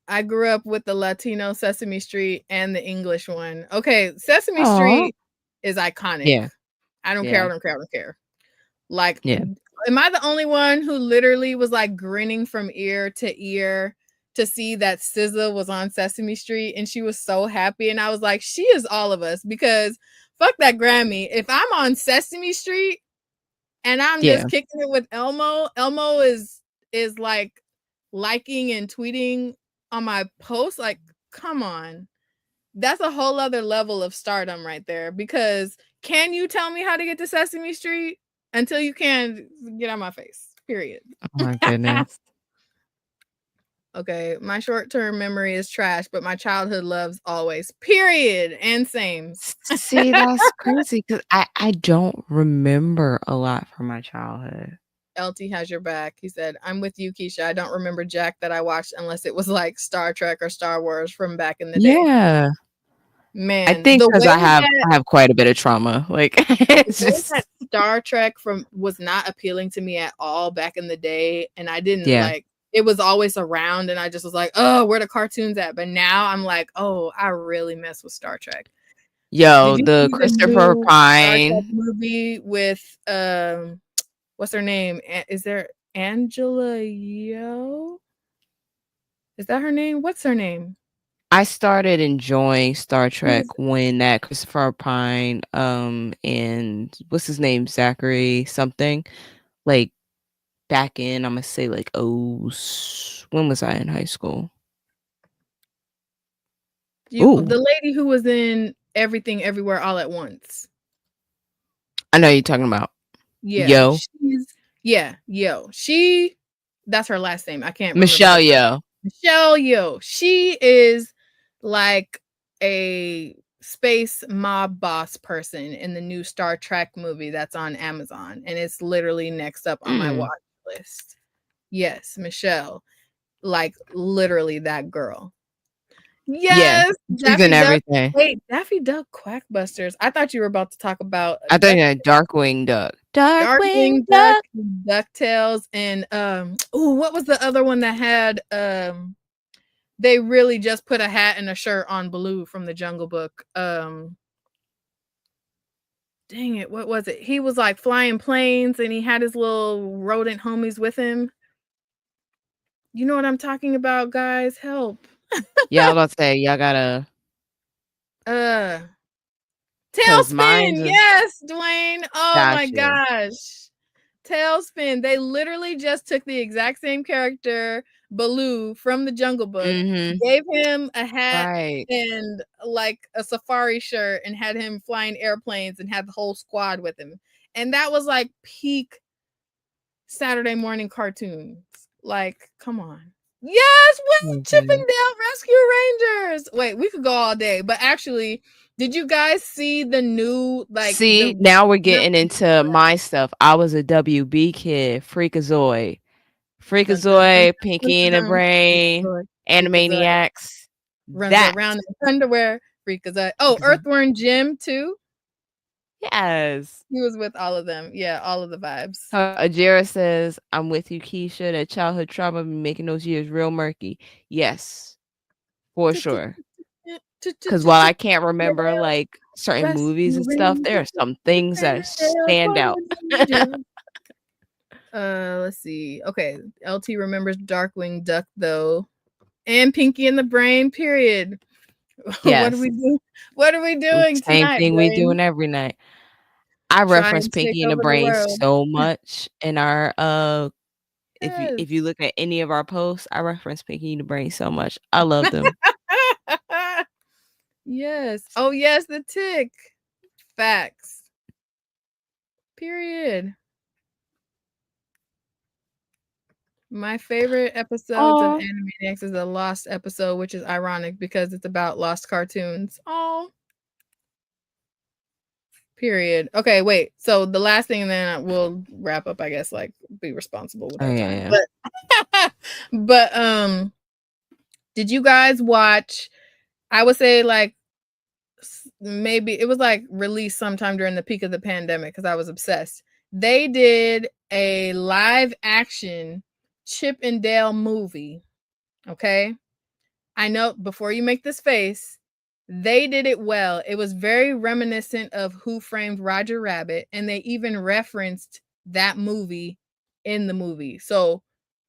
I grew up with the Latino Sesame Street and the English one. Okay, Sesame Aw. Street is iconic. Yeah. I don't Yeah. care. Like, Yeah. am I the only one who literally was like grinning from ear to ear to see that SZA was on Sesame Street and she was so happy? And I was like, she is all of us because fuck that Grammy. If I'm on Sesame Street and I'm Yeah. just kicking it with Elmo is like liking and tweeting on my post. Like, come on. That's a whole other level of stardom right there. Because can you tell me how to get to Sesame Street? Until you can, get out my face. Period. Oh my goodness. Okay, my short-term memory is trash, but my childhood loves always. Period. And same. See, that's crazy because I don't remember a lot from my childhood. LT has your back. He said, I'm with you, Keisha. I don't remember Jack that I watched unless it was like Star Trek or Star Wars from back in the day. Yeah. I Man, think the because way that I have quite a bit of trauma. Like, the it's way that just Star Trek was not appealing to me at all back in the day, and I didn't yeah. like it was always around, and I just was like, oh, where the cartoons at? But now I'm like, oh, I really mess with Star Trek. Yo, Did you the see the Christopher new Star Trek Pine. movie with what's her name? Is there Angela Yo? Is that her name? What's her name? I started enjoying Star He Trek was when that Christopher Pine, and what's his name? Zachary something, like, back in, Imma say, like, when was I in high school? the Ooh, lady who was in Everything Everywhere All at Once. I know you're talking about. Yeah, Yo, Yo. That's her last name. I can't remember Michelle her first. Yeoh. Michelle Yeoh. She is like a space mob boss person in the new Star Trek movie that's on Amazon, and it's literally next up on my Mm, watch list. Yes, Michelle. Like literally that girl. yeah, Yes, she's in Daffy Duck. everything. Wait, Daffy Duck Quackbusters. I thought you were about to talk about I thought Duck you had Darkwing Duck. Darkwing Darkwing Duck, Duck. DuckTales, and what was the other one that had they really just put a hat and a shirt on Baloo from the Jungle Book. Dang it, what was it? He was like flying planes and he had his little rodent homies with him. You know what I'm talking about, guys? Help. Yeah, I was about to say, y'all gotta, Uh cause mine's Tailspin. Yes, Dwayne. Oh my got you. gosh. Tailspin. They literally just took the exact same character, Baloo, from the Jungle Book, Mhm. gave him a hat Right. and like a safari shirt and had him flying airplanes and had the whole squad with him. And that was like peak Saturday morning cartoons. Like, come on. Yes, wait, Mhm. Chippendale Rescue Rangers. Wait, we could go all day, but actually, did you guys see the new like See, the now we're getting into my stuff. I was a WB kid, Freakazoid. dun, dun, dun, Freakazoid, dun, Pinky and the dun, Brain, Freakazoid, Freakazoid Animaniacs. runs That. around in underwear. Freakazoid. Oh, Freakazoid. Earthworm Jim too. Yes. He was with all of them. Yeah, all of the vibes. Ajira says, I'm with you, Keisha. That childhood trauma be making those years real murky. Yes, for sure. Because while I can't remember like certain movies Rescue and stuff, there are Rangers, some things that Chippendale stand out. Rangers. Let's see. Okay, LT remembers Darkwing Duck though, and Pinky and the Brain. Period. What do Yes. we do? What are we doing Same tonight, thing we Brain? doing every night. I Try reference and take Pinky and the over the Brain world. so much in our if you Yes. look at any of our posts, I reference Pinky and the Brain so much. I love them. Yes. Oh yes, the tick. Facts. Period. My favorite episodes of Oh, Animaniacs is the Lost episode, which is ironic because it's about lost cartoons. Oh, period. Okay, wait. So the last thing, and then we'll wrap up. I guess, like, be responsible with oh our yeah, time. yeah. But did you guys watch? I would say like maybe it was like released sometime during the peak of the pandemic because I was obsessed. They did a live action Chip and Dale movie. Okay. I know before you make this face, they did it well. It was very reminiscent of Who Framed Roger Rabbit, and they even referenced that movie in the movie. So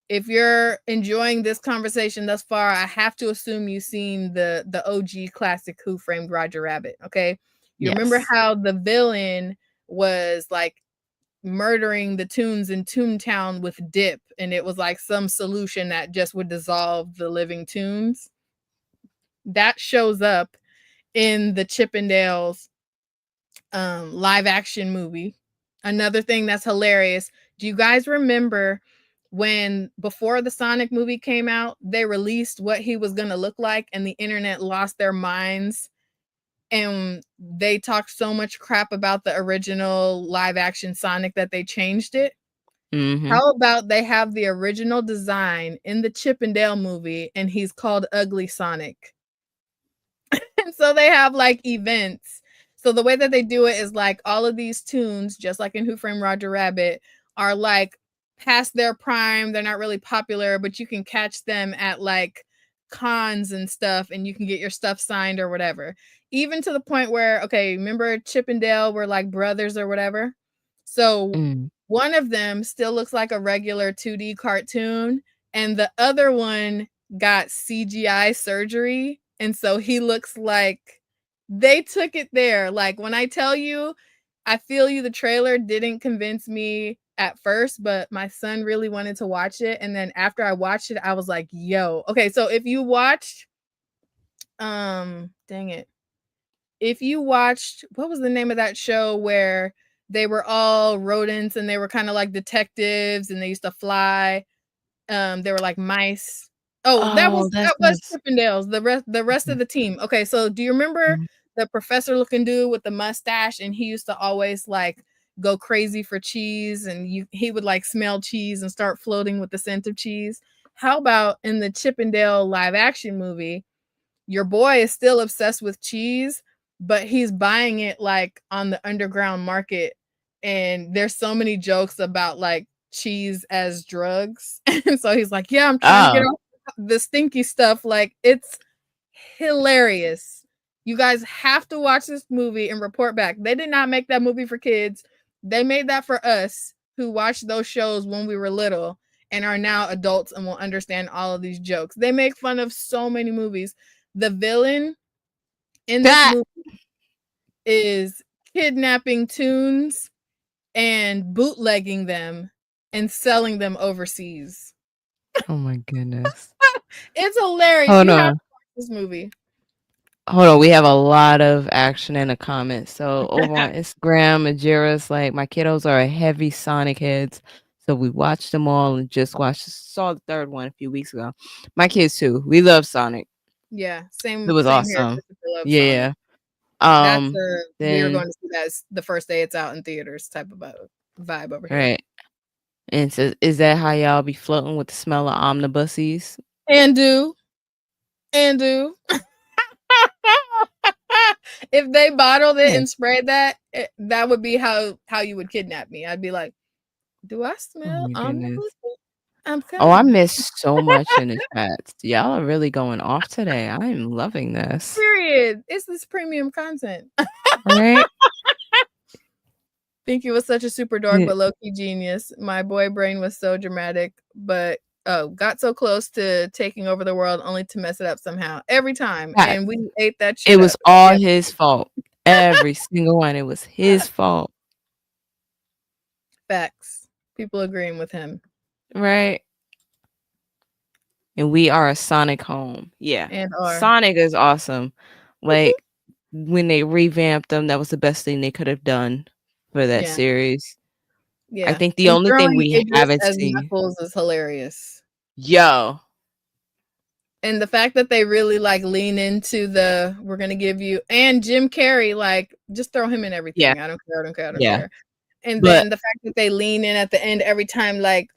if you're enjoying this conversation thus far, I have to assume you've seen the OG classic Who Framed Roger Rabbit. Okay. You remember Yes. how the villain was like murdering the Toons in Toontown with dip, and it was like some solution that just would dissolve the living Toons? That shows up in the Chippendales live action movie. Another thing that's hilarious. Do you guys remember when before the Sonic movie came out, they released what he was going to look like and the internet lost their minds and they talked so much crap about the original live action Sonic that they changed it? Mhm. How about they have the original design in the Chippendale movie and he's called Ugly Sonic? And so they have like events. So the way that they do it is like all of these tunes, just like in Who Framed Roger Rabbit, are like past their prime. They're not really popular, but you can catch them at like cons and stuff, and you can get your stuff signed or whatever. Even to the point where, okay, remember Chip and Dale were like brothers or whatever? So Mm. one of them still looks like a regular 2D cartoon, and the other one got CGI surgery And so he looks like they took it there. Like when I tell you, I feel you, the trailer didn't convince me at first, but my son really wanted to watch it. And then after I watched it, I was like, yo, okay. So if you watched, dang it. If you watched, what was the name of that show where they were all rodents and they were kind of like detectives and they used to fly? They were like mice. Oh, Oh, that that's was nice. Chippendales, the rest of the team. Okay, so do you remember Mhm. the professor looking dude with the mustache, and he used to always like go crazy for cheese, and he would like smell cheese and start floating with the scent of cheese? How about in the Chippendale live action movie, your boy is still obsessed with cheese, but he's buying it like on the underground market. And there's so many jokes about like cheese as drugs. And so he's like, yeah, I'm trying to get Oh, off the stinky stuff. Like, it's hilarious. You guys have to watch this movie and report back. They did not make that movie for kids. They made that for us who watched those shows when we were little and are now adults and will understand all of these jokes. They make fun of so many movies. The villain in this that. movie is kidnapping tunes and bootlegging them and selling them overseas. Oh my goodness. It's hilarious. Hold You have on. to watch this movie. Hold on. We have a lot of action in the comments. So over on Instagram, Ajira's like, my kiddos are heavy Sonic heads. So we watched them all and just saw the third one a few weeks ago. My kids too. We love Sonic. Yeah, It same was same here. awesome. Christopher loves Sonic. Yeah. That's we were going Then to see that the first day it's out in theaters type of vibe over here. right. And it says, is that how y'all be floating with the smell of omnibuses? And do. If they bottled it Yeah. and sprayed that, that would be how you would kidnap me. I'd be like, "Do I Oh smell my goodness. omnibus? I'm Oh, I coming." missed so much in the chats. Y'all are really going off today. I am loving this. Period. It's this premium content. Right? Think he was such a super dork, Yeah. but low key genius. My boy brain was so dramatic, but got so close to taking over the world only to mess it up somehow every time. Fact. And we ate that It shit was up. all Yeah, his fault. Every single one. It was his fault. facts. People agreeing with him. Right? And we are a Sonic home. Yeah. And are. Sonic is awesome. Like when they revamped them, that was the best thing they could have done for that Yeah. series. I Yeah. think the And only thing throwing we Idris haven't as seen. Knuckles is hilarious. Yo. And the fact that they really like lean into the we're gonna give you and Jim Carrey, like just throw him in Yeah. everything. I don't care, I don't care, I don't Yeah. care. And But then the fact that they lean in at the end every time, like,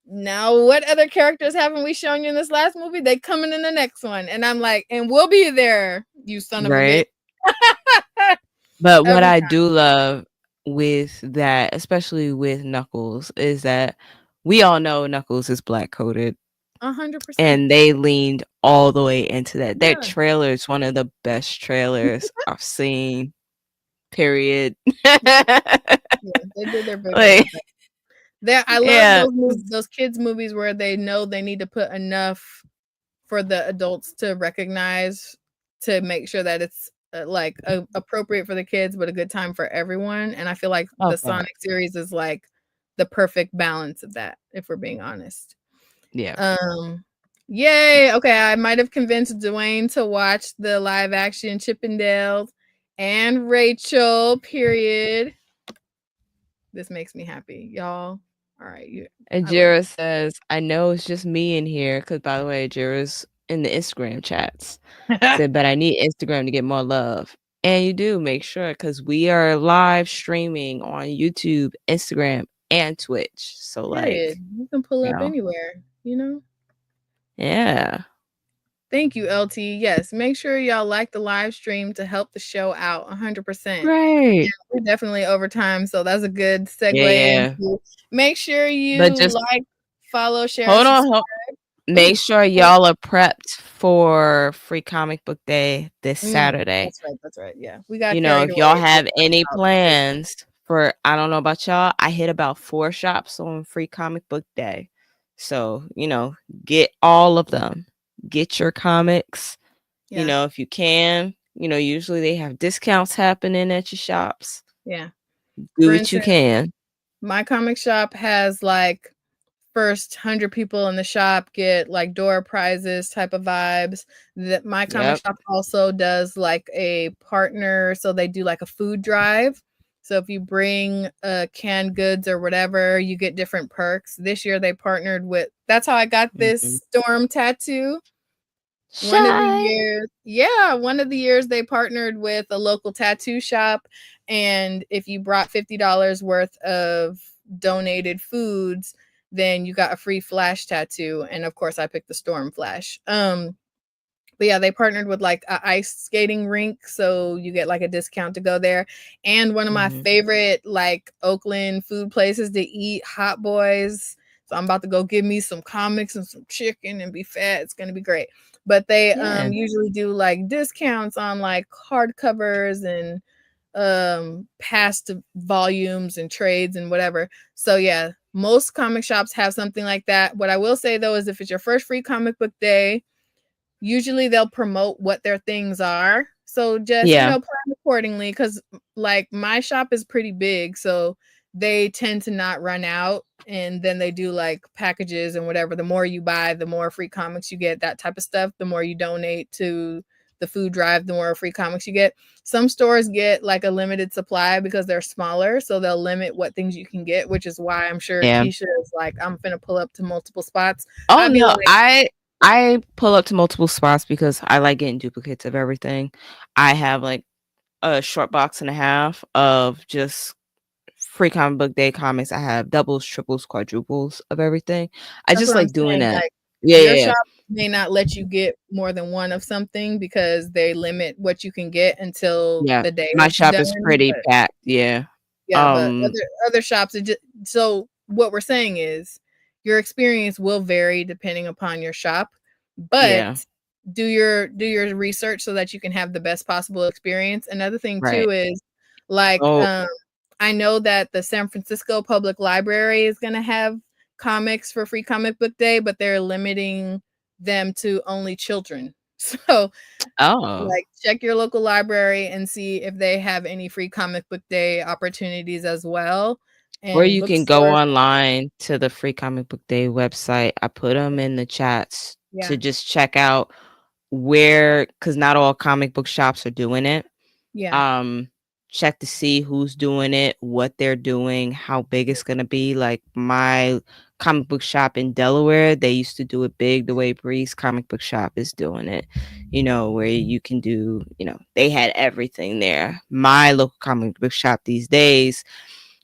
now what other characters haven't we shown you in this last movie? They coming in the next one. And I'm like, and we'll be there, you son of a bitch. right. But what Every I time. do love with that, especially with Knuckles, is that we all know Knuckles is black coded 100%. and they leaned all the way into that. That Yeah. trailer is one of the best trailers I've seen. Period. Yeah, they did their big one Like, with that. I love yeah, those kids movies where they know they need to put enough for the adults to recognize to make sure that it's like appropriate for the kids but a good time for everyone. And I feel like the okay. Sonic series is like the perfect balance of that, if we're being honest. Yeah. Yay. Okay, I might have convinced Dwayne to watch the live action Chippendales and Rachel, period. This makes me happy, y'all. All right, And I love Jira says, I know it's just me in here, because by the way, Jira's in the Instagram chats. you. Said, but I need Instagram to get more love. And you do make sure, because we are live streaming on YouTube, Instagram, and Twitch. So Period. like, You can pull you up know, anywhere, you know? yeah. Thank you, LT. Yes, make sure y'all like the live stream to help the show out 100%. Right. We're definitely over time, so that's a good Yeah, segue yeah. into make sure But you just like, follow, share, and hold on. subscribe. Make Ooh, sure y'all are prepped for Free Comic Book Day this Saturday. that's right. That's right. Yeah, we got You know, carried if y'all away. have any plans for, I don't know about y'all, I hit about 4 shops on Free Comic Book Day. So, you know, get all of them. Get your comics. Yeah. if you can. Usually they have discounts happening at your shops. Yeah. Do For what you instance, can. my comic shop has like first 100 people in the shop get like door prizes type of vibes. That my comic Yep. shop also does like a partner, so they do like a food drive. So if you bring canned goods or whatever, you get different perks. This year they partnered with, that's how I got Mhm. this storm tattoo. Shy. One of the years they partnered with a local tattoo shop, and if you brought $50 worth of donated foods, then you got a free flash tattoo. And of course I picked the storm flash. But yeah, they partnered with like a ice skating rink, so you get like a discount to go there. And one of my Mhm. favorite like Oakland food places to eat, Hot Boys. So I'm about to go give me some comics and some chicken and be fat. It's gonna be great. But they Yeah. usually do like discounts on like hardcovers and past volumes and trades and whatever. So yeah, most comic shops have something like that. What I will say though is if it's your first free comic book day, usually they'll promote what their things are. So just, Yeah. plan accordingly, because like my shop is pretty big, so they tend to not run out. And then they do like packages and whatever. The more you buy, the more free comics you get, that type of stuff. The more you donate to the food drive, the more free comics you get. Some stores get like a limited supply because they're smaller, so they'll limit what things you can get, which is why I'm sure Yeah. Keisha is like, I'm finna pull up to multiple spots. Oh I'd be no, like, I pull up to multiple spots because I like getting duplicates of everything. I have like a short box and a half of just free comic book day comics. I have doubles, triples, quadruples of everything. I that's just what I'm like doing saying. that. Like Yeah, your yeah, shop may not let you get more than one of something because they limit what you can get until yeah. the day My is shop done. is pretty But packed. Yeah. yeah, but Um. other shops are just, so what we're saying is your experience will vary depending upon your shop, but Yeah. do your research so that you can have the best possible experience. Another thing Right. too is like Oh. I know that the San Francisco Public Library is going to have comics for free comic book day, but they're limiting them to only children. So Oh. like check your local library and see if they have any free comic book day opportunities as well. Or And you can go bookstores, online to the Free Comic Book Day website. I put them in the chats yeah, to just check out where, because not all comic book shops are doing it. yeah, Um, check to see who's doing it, what they're doing, how big it's gonna be. Like my comic book shop in Delaware, they used to do it big. The way Bree's comic book shop is doing it, where you can do, they had everything there. My local comic book shop these days,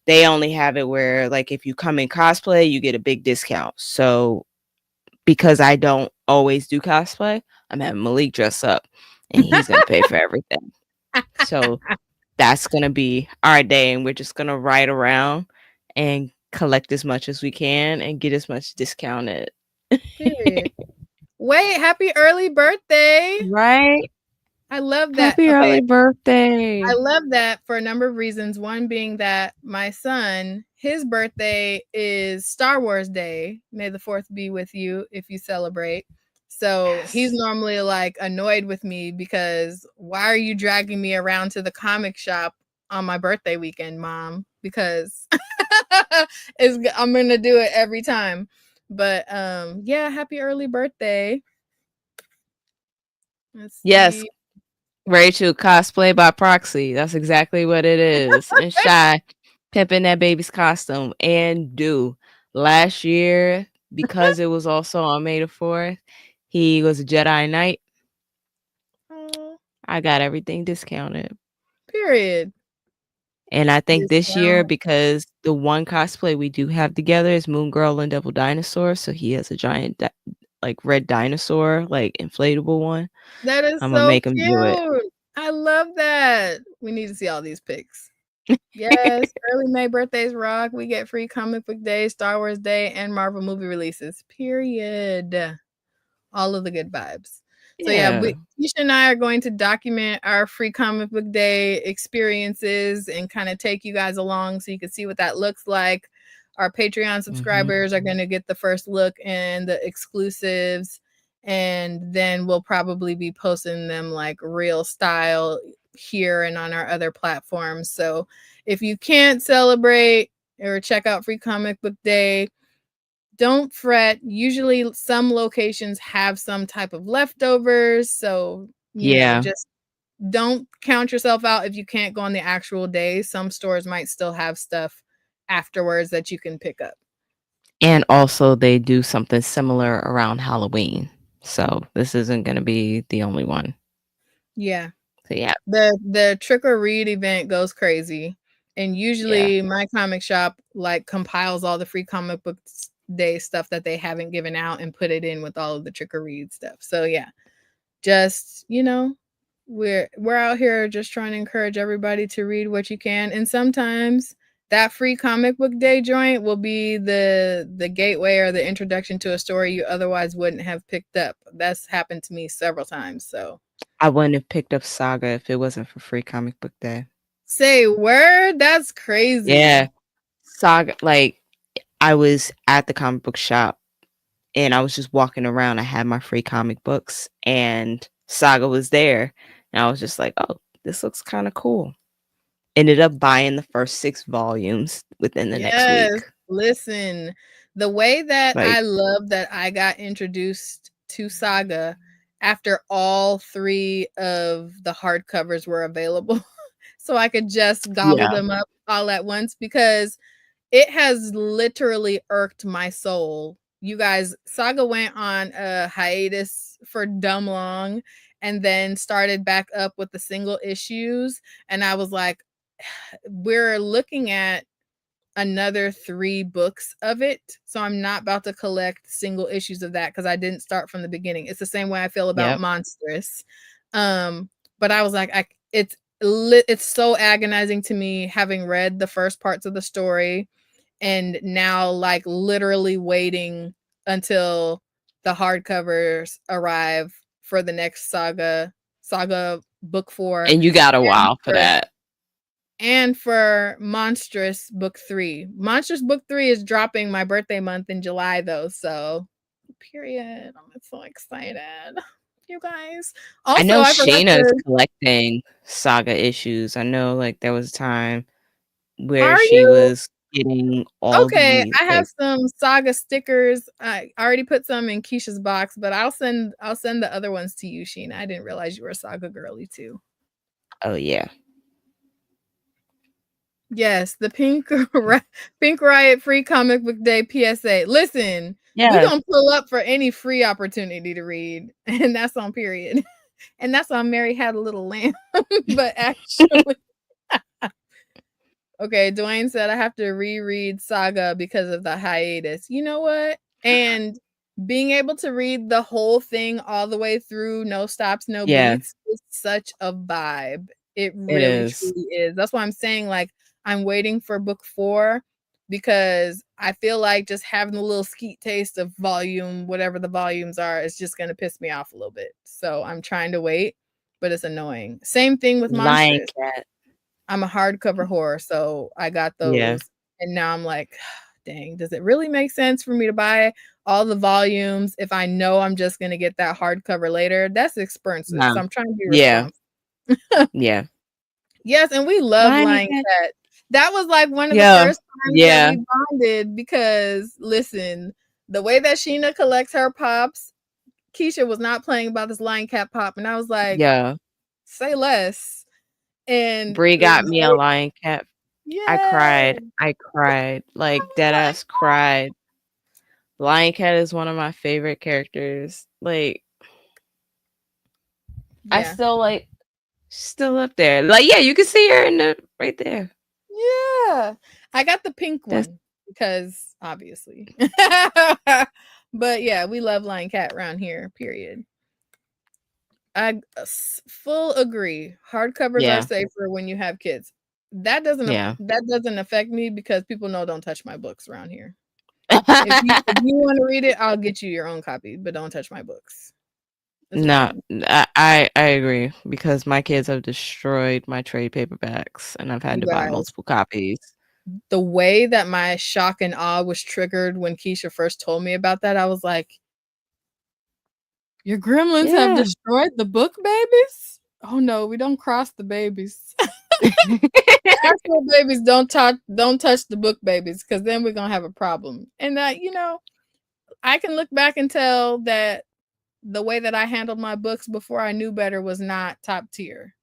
they only have it where like if you come in cosplay, you get a big discount. So because I don't always do cosplay, I'm having Malik dress up and he's gonna pay for everything. So that's gonna be our day, and we're just gonna ride around and collect as much as we can and get as much discounted. period. Wait, happy early birthday. Right? I love that. Happy Okay. early birthday. I love that for a number of reasons. One being that my son, his birthday is Star Wars Day. May the 4th be with you if you celebrate. So he's Yes. normally like annoyed with me because why are you dragging me around to the comic shop on my birthday weekend, mom? Because I'm going to do it every time. But yeah, happy early birthday. Let's Yes, see. Rachel, cosplay by proxy. That's exactly what it is. And Shy, pimping that baby's costume. And do. Last year, because it was also on May the 4th, he was a Jedi Knight. Oh, I got everything discounted. period. And I think this year, Discount. because the one cosplay we do have together is Moon Girl and Devil Dinosaur, so he has a giant, like red dinosaur, like inflatable one. That is I'm gonna so make him do it. cute. I love that. We need to see all these pics. Yes, early May birthdays rock. We get free comic book day, Star Wars day, and Marvel movie releases. Period. All of the good vibes. So yeah, Yeah. Keisha and I are going to document our free comic book day experiences and kind of take you guys along so you can see what that looks like. Our Patreon Mhm. subscribers are going to get the first look and the exclusives. and then we'll probably be posting them like real style here and on our other platforms. So if you can't celebrate or check out Free Comic Book Day, don't fret. Usually some locations have some type of leftovers, so Yeah. just don't count yourself out if you can't go on the actual day. Some stores might still have stuff afterwards that you can pick up. And also they do something similar around Halloween. So this isn't gonna be the only one. Yeah. So yeah. The trick or read event goes crazy. And Yeah. usually my comic shop like compiles all the Free Comic Book Day stuff that they haven't given out and put it in with all of the trick or read stuff. So yeah, just, we're out here just trying to encourage everybody to read what you can. And sometimes that Free Comic Book Day joint will be the gateway or the introduction to a story you otherwise wouldn't have picked up. That's happened to me several times. So I wouldn't have picked up Saga if it wasn't for Free Comic Book Day. say word, that's crazy. Yeah. Saga, like, I was at the comic book shop and I was just walking around. I had my free comic books and Saga was there. And I was just like, oh, this looks kind of cool. Ended up buying the first 6 volumes within the next Yes. week. Listen, the way that Like, I love that I got introduced to Saga after all 3 of the hardcovers were available, so I could just gobble yeah. them up all at once, because it has literally irked my soul. You guys, Saga went on a hiatus for dumb long and then started back up with the single issues, and I was like, we're looking at another 3 books of it, so I'm not about to collect single issues of that because I didn't start from the beginning. It's the same way I feel about Yep. Monstrous. But I was like, it's so agonizing to me having read the first parts of the story and now like literally waiting until the hardcovers arrive for the next saga book 4, And you got a and while for that. Monstrous book 3. Monstrous book 3 is dropping my birthday month in July though, so period. I'm so excited. You guys. I Also, know I forgot Shayna is to. collecting Saga issues. I know, like, there was a time where Are she you? was getting all Okay, the, I have like, some saga stickers. I already put some in Keisha's box, but I'll send the other ones to you, Sheena. I didn't realize you were a saga girly too. oh, yeah. Yes, the Pink Riot Free Comic Book Day PSA. Listen, we Yes. gonna pull up for any free opportunity to read, and that's on period. And that's on Mary Had a Little Lamb. But actually, okay, Dwayne said I have to reread Saga because of the hiatus. You know what? And being able to read the whole thing all the way through, no stops, no Yeah, beats, is such a vibe. It it really is. truly is. That's why I'm saying, like, I'm waiting for book 4 because I feel like just having a little skeet taste of volume, whatever the volumes are, is just going to piss me off a little bit. So I'm trying to wait, but it's annoying. Same thing with Lion Monstrous. Cat. I'm a hardcover whore, so I got Yeah. those. And now I'm like, dang, does it really make sense for me to buy all the volumes if I know I'm just going to get that hardcover later? That's expensive. So No. I'm trying to be Yeah. responsible. Yeah. Yes, and we love Lion Lion Cat. Cat. That was like one of the Yeah. first times that Yeah. we bonded because listen, the way that Sheena collects her pops, Keisha was not playing about this Lion Cat pop, and I was like, Yeah. say less. And Bree got me a Lion Cat. I yeah, cried. I cried. I Like, was dead like, ass cried. Lion Cat is one of my favorite characters. Like, I yeah. still like still up there. Like, yeah, you can see her in the right there. Yeah. I got the pink That's one because obviously. But yeah, we love Lion Cat around here, period. I full agree. Hardcovers are yeah. safer when you have kids. Yeah. That doesn't affect me because people know don't touch my books around here. If you want to read it, I'll get you your own copy, but don't touch my books. It's No, fine. I agree because my kids have destroyed my trade paperbacks and I've had You to buy guys, multiple copies. the way that my shock and awe was triggered when Keisha first told me about that, I was like, Your gremlins have Yeah. destroyed the book babies? Oh no, we don't cross the babies. Actual babies don't touch the book babies, because then we're gonna have a problem. And that, I can look back and tell that the way that I handled my books before I knew better was not top tier.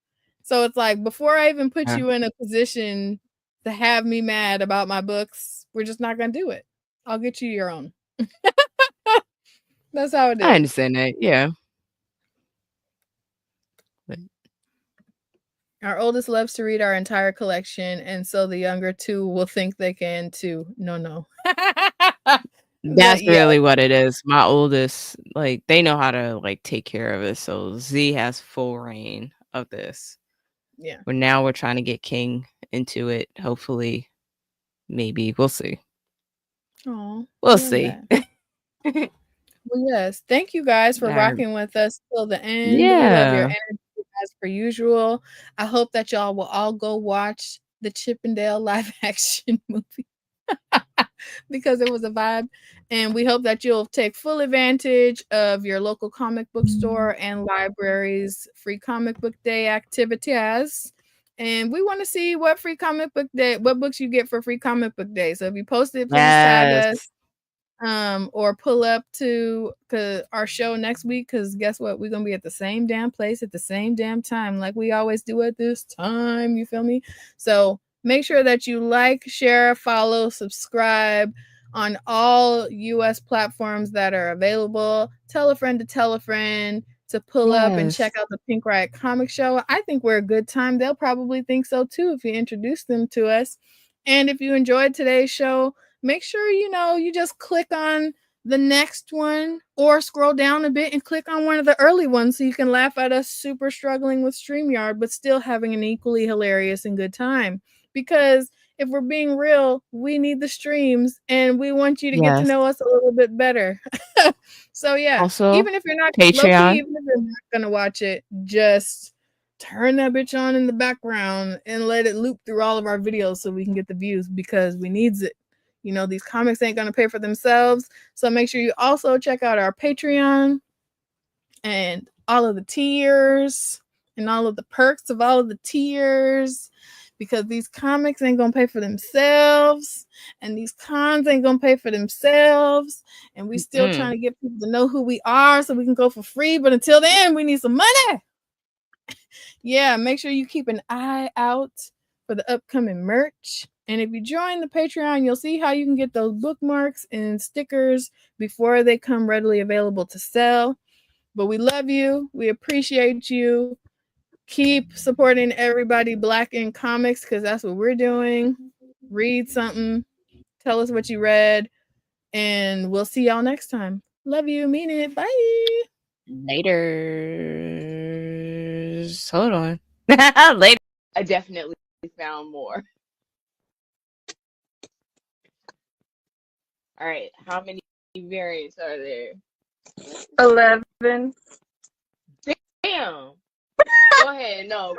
So it's like, before I even put Yeah. you in a position to have me mad about my books, we're just not gonna do it. I'll get you your own. That's how it I is. understand that. Yeah. But Our oldest loves to read our entire collection, and so the younger two will think they can too. No. But that's yeah, really what it is. My oldest, like, they know how to like take care of it. So Z has full reign of this. yeah. But now we're trying to get King into it. Hopefully, maybe we'll see. Oh, We'll love see. that. Well, yes. Thank you guys for Alright. rocking with us till the end. We love your Yeah. energy as per usual. I hope that y'all will all go watch the Chippendale live action movie because it was a vibe. And we hope that you'll take full advantage of your local comic book store and library's free comic book day activities. And we want to see what what books you get for free comic book day. So if you post it, please tag us, Yes. or pull up to our show next week, because guess what, we're gonna be at the same damn place at the same damn time, like we always do at this time, you feel me? So make sure that you like, share, follow, subscribe on all US platforms that are available. Tell a friend to tell a friend to pull up and check Yes. out the Pink Riot Comic Show. I think we're a good time. They'll probably think so too if you introduce them to us. And if you enjoyed today's show, make sure you just click on the next one, or scroll down a bit and click on one of the early ones, so you can laugh at us super struggling with StreamYard but still having an equally hilarious and good time. Because if we're being real, we need the streams and we want you to get to Yes. know us a little bit better. So yeah, Also, even if you're not low key, Patreon. even if you're not gonna watch it, just turn that bitch on in the background and let it loop through all of our videos so we can get the views, because we needs it. These comics ain't gonna pay for themselves. So make sure you also check out our Patreon and all of the tiers and all of the perks of all of the tiers, because these comics ain't gonna pay for themselves and these cons ain't gonna pay for themselves, and we still Mm. trying to get people to know who we are so we can go for free. But until then, we need some money. Yeah, make sure you keep an eye out for the upcoming merch. And if you join the Patreon, you'll see how you can get those bookmarks and stickers before they come readily available to sell. But we love you. We appreciate you. Keep supporting everybody Black in comics, because that's what we're doing. Read something. Tell us what you read. And we'll see y'all next time. Love you. Mean it. Bye. Later. Hold on. Later. I definitely found more. All right. How many variants are there? 11. Damn. Go ahead. No.